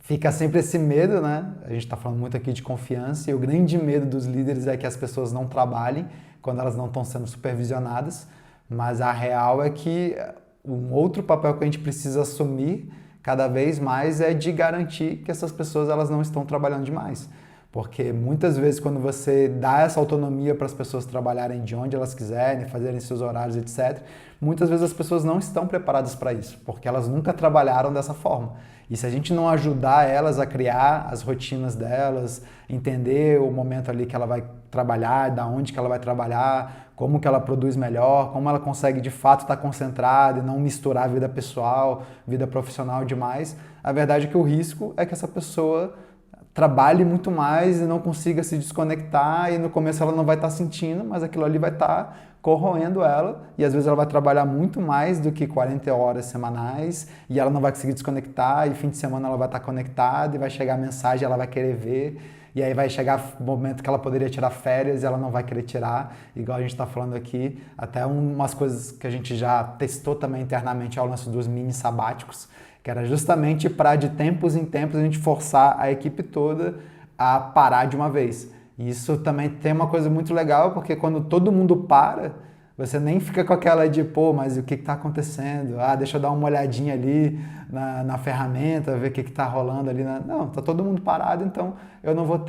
fica sempre esse medo, né? A gente está falando muito aqui de confiança e o grande medo dos líderes é que as pessoas não trabalhem quando elas não estão sendo supervisionadas, mas a real é que um outro papel que a gente precisa assumir cada vez mais é de garantir que essas pessoas elas não estão trabalhando demais. Porque muitas vezes quando você dá essa autonomia para as pessoas trabalharem de onde elas quiserem, fazerem seus horários, etc., muitas vezes as pessoas não estão preparadas para isso, porque elas nunca trabalharam dessa forma. E se a gente não ajudar elas a criar as rotinas delas, entender o momento ali que ela vai trabalhar, da onde que ela vai trabalhar, como que ela produz melhor, como ela consegue de fato estar concentrada e não misturar vida pessoal, vida profissional demais, a verdade é que o risco é que essa pessoa trabalhe muito mais e não consiga se desconectar e no começo ela não vai estar sentindo, mas aquilo ali vai estar corroendo ela e às vezes ela vai trabalhar muito mais do que 40 horas semanais e ela não vai conseguir desconectar e fim de semana ela vai estar conectada e vai chegar a mensagem, ela vai querer ver e aí vai chegar o momento que ela poderia tirar férias e ela não vai querer tirar, igual a gente está falando aqui, até umas coisas que a gente já testou também internamente ao lance dos mini sabáticos, que era justamente para de tempos em tempos a gente forçar a equipe toda a parar de uma vez. E isso também tem uma coisa muito legal, porque quando todo mundo para, você nem fica com aquela de, mas o que está acontecendo? Deixa eu dar uma olhadinha ali na ferramenta, ver o que está rolando ali. Não, está todo mundo parado, então eu não vou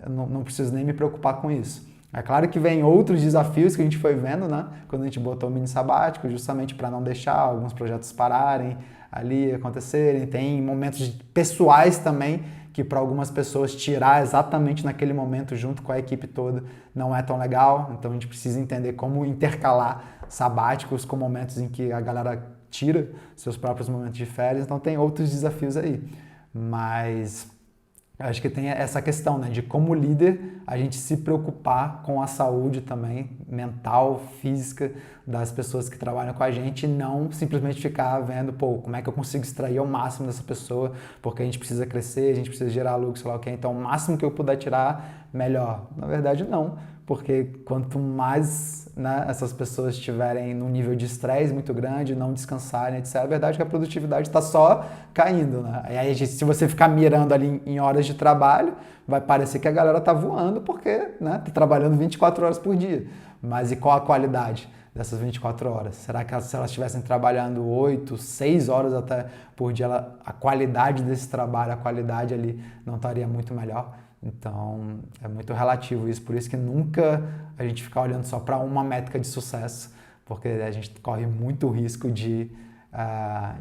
não preciso nem me preocupar com isso. É claro que vem outros desafios que a gente foi vendo, né? Quando a gente botou o mini sabático, justamente para não deixar alguns projetos pararem, ali acontecerem. Tem momentos pessoais também que para algumas pessoas tirar exatamente naquele momento junto com a equipe toda não é tão legal. Então a gente precisa entender como intercalar sabáticos com momentos em que a galera tira seus próprios momentos de férias. Então tem outros desafios aí. Mas acho que tem essa questão, né, de como líder a gente se preocupar com a saúde também, mental, física, das pessoas que trabalham com a gente e não simplesmente ficar vendo, pô, como é que eu consigo extrair ao máximo dessa pessoa, porque a gente precisa crescer, a gente precisa gerar lucro, sei lá o que, então o máximo que eu puder tirar, melhor. Na verdade, não, porque quanto mais, né, essas pessoas estiverem num nível de estresse muito grande, não descansarem, etc., a verdade é que a produtividade está só caindo, né? E aí, se você ficar mirando ali em horas de trabalho, vai parecer que a galera está voando porque, né, tá trabalhando 24 horas por dia. Mas e qual a qualidade dessas 24 horas? Será que se elas estivessem trabalhando 8, 6 horas até por dia, a qualidade desse trabalho, a qualidade ali não estaria muito melhor? Então, é muito relativo isso, por isso que nunca a gente fica olhando só para uma métrica de sucesso, porque a gente corre muito risco de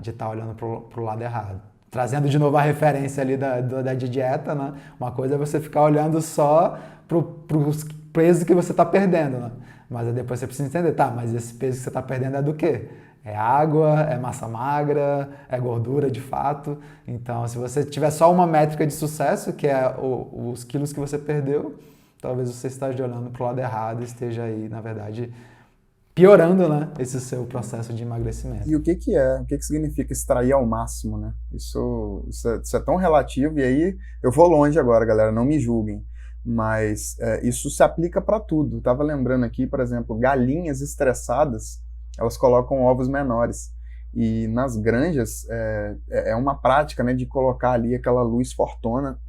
estar olhando para o lado errado. Trazendo de novo a referência ali da dieta, né? Uma coisa é você ficar olhando só para os pesos que você está perdendo, né? Mas aí depois você precisa entender, tá, mas esse peso que você está perdendo é do quê? É água, é massa magra, é gordura de fato. Então, se você tiver só uma métrica de sucesso, que é os quilos que você perdeu, talvez você esteja olhando para o lado errado e esteja aí, na verdade, piorando, né, esse seu processo de emagrecimento. E o que significa extrair ao máximo, né? Isso é tão relativo, e aí eu vou longe agora, galera, não me julguem. Mas isso se aplica para tudo. Eu tava lembrando aqui, por exemplo, galinhas estressadas, elas colocam ovos menores. E nas granjas é uma prática, né, de colocar ali aquela luz fortona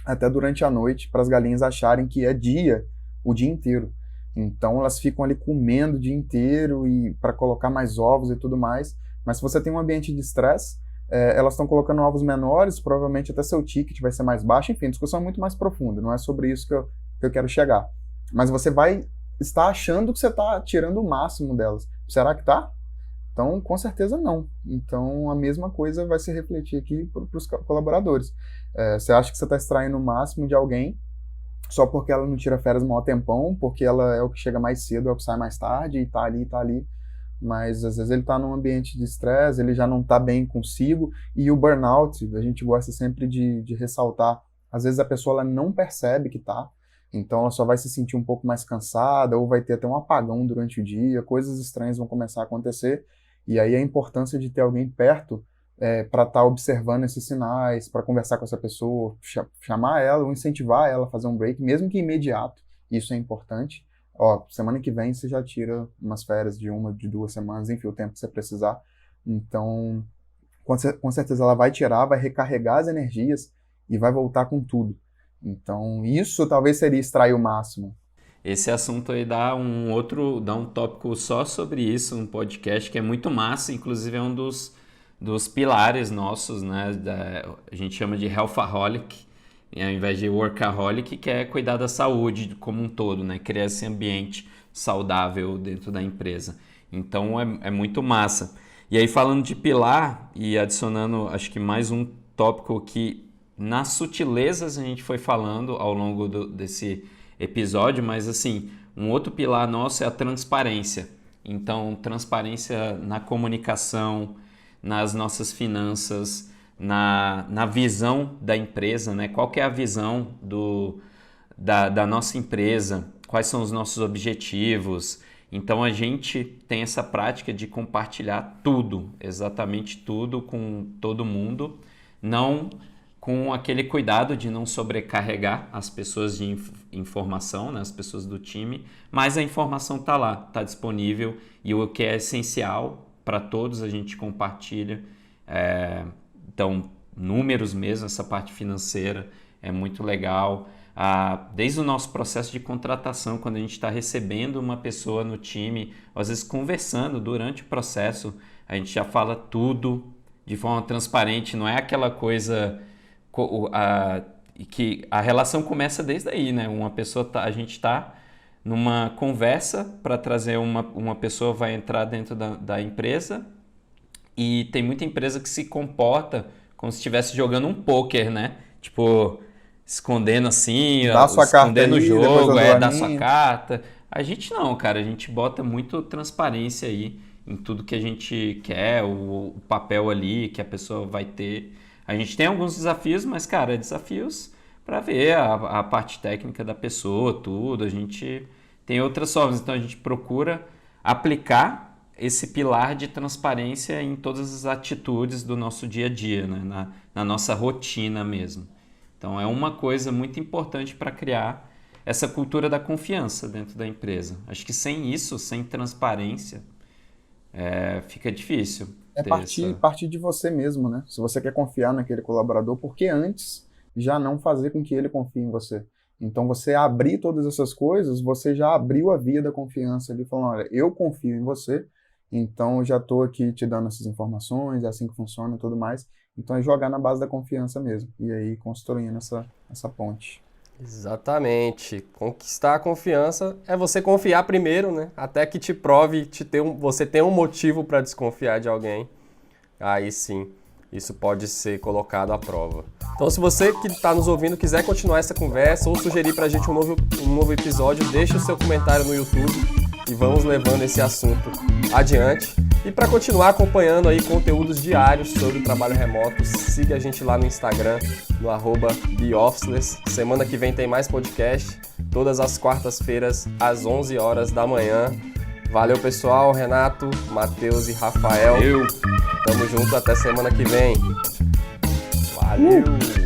até durante a noite para as galinhas acharem que é dia, o dia inteiro. Então elas ficam ali comendo o dia inteiro e para colocar mais ovos e tudo mais. Mas se você tem um ambiente de estresse, elas estão colocando ovos menores, provavelmente até seu ticket vai ser mais baixo. Enfim, a discussão é muito mais profunda, não é sobre isso que eu quero chegar. Mas você vai estar achando que você está tirando o máximo delas. Será que tá? Então, com certeza não. Então, a mesma coisa vai se refletir aqui para os colaboradores. Você acha que você está extraindo o máximo de alguém só porque ela não tira férias no maior tempão, porque ela é o que chega mais cedo, é o que sai mais tarde, e tá ali. Mas, às vezes, ele está num ambiente de estresse, ele já não está bem consigo. E o burnout, a gente gosta sempre de ressaltar, às vezes a pessoa ela não percebe que tá, então ela só vai se sentir um pouco mais cansada, ou vai ter até um apagão durante o dia, coisas estranhas vão começar a acontecer. E aí a importância de ter alguém perto para estar observando esses sinais, para conversar com essa pessoa, chamar ela ou incentivar ela a fazer um break, mesmo que imediato, isso é importante. Ó, semana que vem você já tira umas férias de 1, de 2 semanas, enfim, o tempo que você precisar. Então, com certeza ela vai tirar, vai recarregar as energias e vai voltar com tudo. Então, isso talvez seria extrair o máximo. Esse assunto aí dá um tópico só sobre isso, um podcast que é muito massa, inclusive é um dos pilares nossos, né? A gente chama de Healthaholic, ao invés de Workaholic, que é cuidar da saúde como um todo, né? Criar esse ambiente saudável dentro da empresa. Então é muito massa. E aí falando de pilar e adicionando, acho que mais um tópico que nas sutilezas a gente foi falando ao longo desse episódio, mas assim, um outro pilar nosso é a transparência. Então, transparência na comunicação, nas nossas finanças, na visão da empresa, né? Qual que é a visão da nossa empresa? Quais são os nossos objetivos? Então, a gente tem essa prática de compartilhar tudo, exatamente tudo com todo mundo, não com aquele cuidado de não sobrecarregar as pessoas de informação, né, as pessoas do time, mas a informação está lá, está disponível e o que é essencial para todos a gente compartilha. Então, números mesmo, essa parte financeira é muito legal. Desde o nosso processo de contratação, quando a gente está recebendo uma pessoa no time, às vezes conversando durante o processo, a gente já fala tudo de forma transparente, não é aquela coisa que a relação começa desde aí, né? A gente está numa conversa para trazer uma pessoa vai entrar dentro da empresa e tem muita empresa que se comporta como se estivesse jogando um pôquer, né? Tipo, escondendo assim, escondendo o jogo, dá sua carta. A gente não, cara, a gente bota muito transparência aí em tudo que a gente quer, o papel ali que a pessoa vai ter. A gente tem alguns desafios, mas, cara, desafios para ver a parte técnica da pessoa, tudo. A gente tem outras formas, então a gente procura aplicar esse pilar de transparência em todas as atitudes do nosso dia a dia, né? Na nossa rotina mesmo. Então é uma coisa muito importante para criar essa cultura da confiança dentro da empresa. Acho que sem isso, sem transparência, fica difícil. É partir de você mesmo, né? Se você quer confiar naquele colaborador, por que antes já não fazer com que ele confie em você? Então, você abrir todas essas coisas, você já abriu a via da confiança ali, falando, olha, eu confio em você, então eu já estou aqui te dando essas informações, é assim que funciona e tudo mais. Então, é jogar na base da confiança mesmo, e aí construindo essa ponte. Exatamente. Conquistar a confiança é você confiar primeiro, né? Até que te prove, você tem um motivo para desconfiar de alguém. Aí sim, isso pode ser colocado à prova. Então, se você que está nos ouvindo quiser continuar essa conversa ou sugerir para a gente um novo episódio, deixe o seu comentário no YouTube e vamos levando esse assunto adiante. E para continuar acompanhando aí conteúdos diários sobre o trabalho remoto, siga a gente lá no Instagram, no @beofficeless. Semana que vem tem mais podcast, todas as quartas-feiras, às 11 horas da manhã. Valeu, pessoal. Renato, Matheus e Rafael. Valeu. Tamo junto, até semana que vem. Valeu!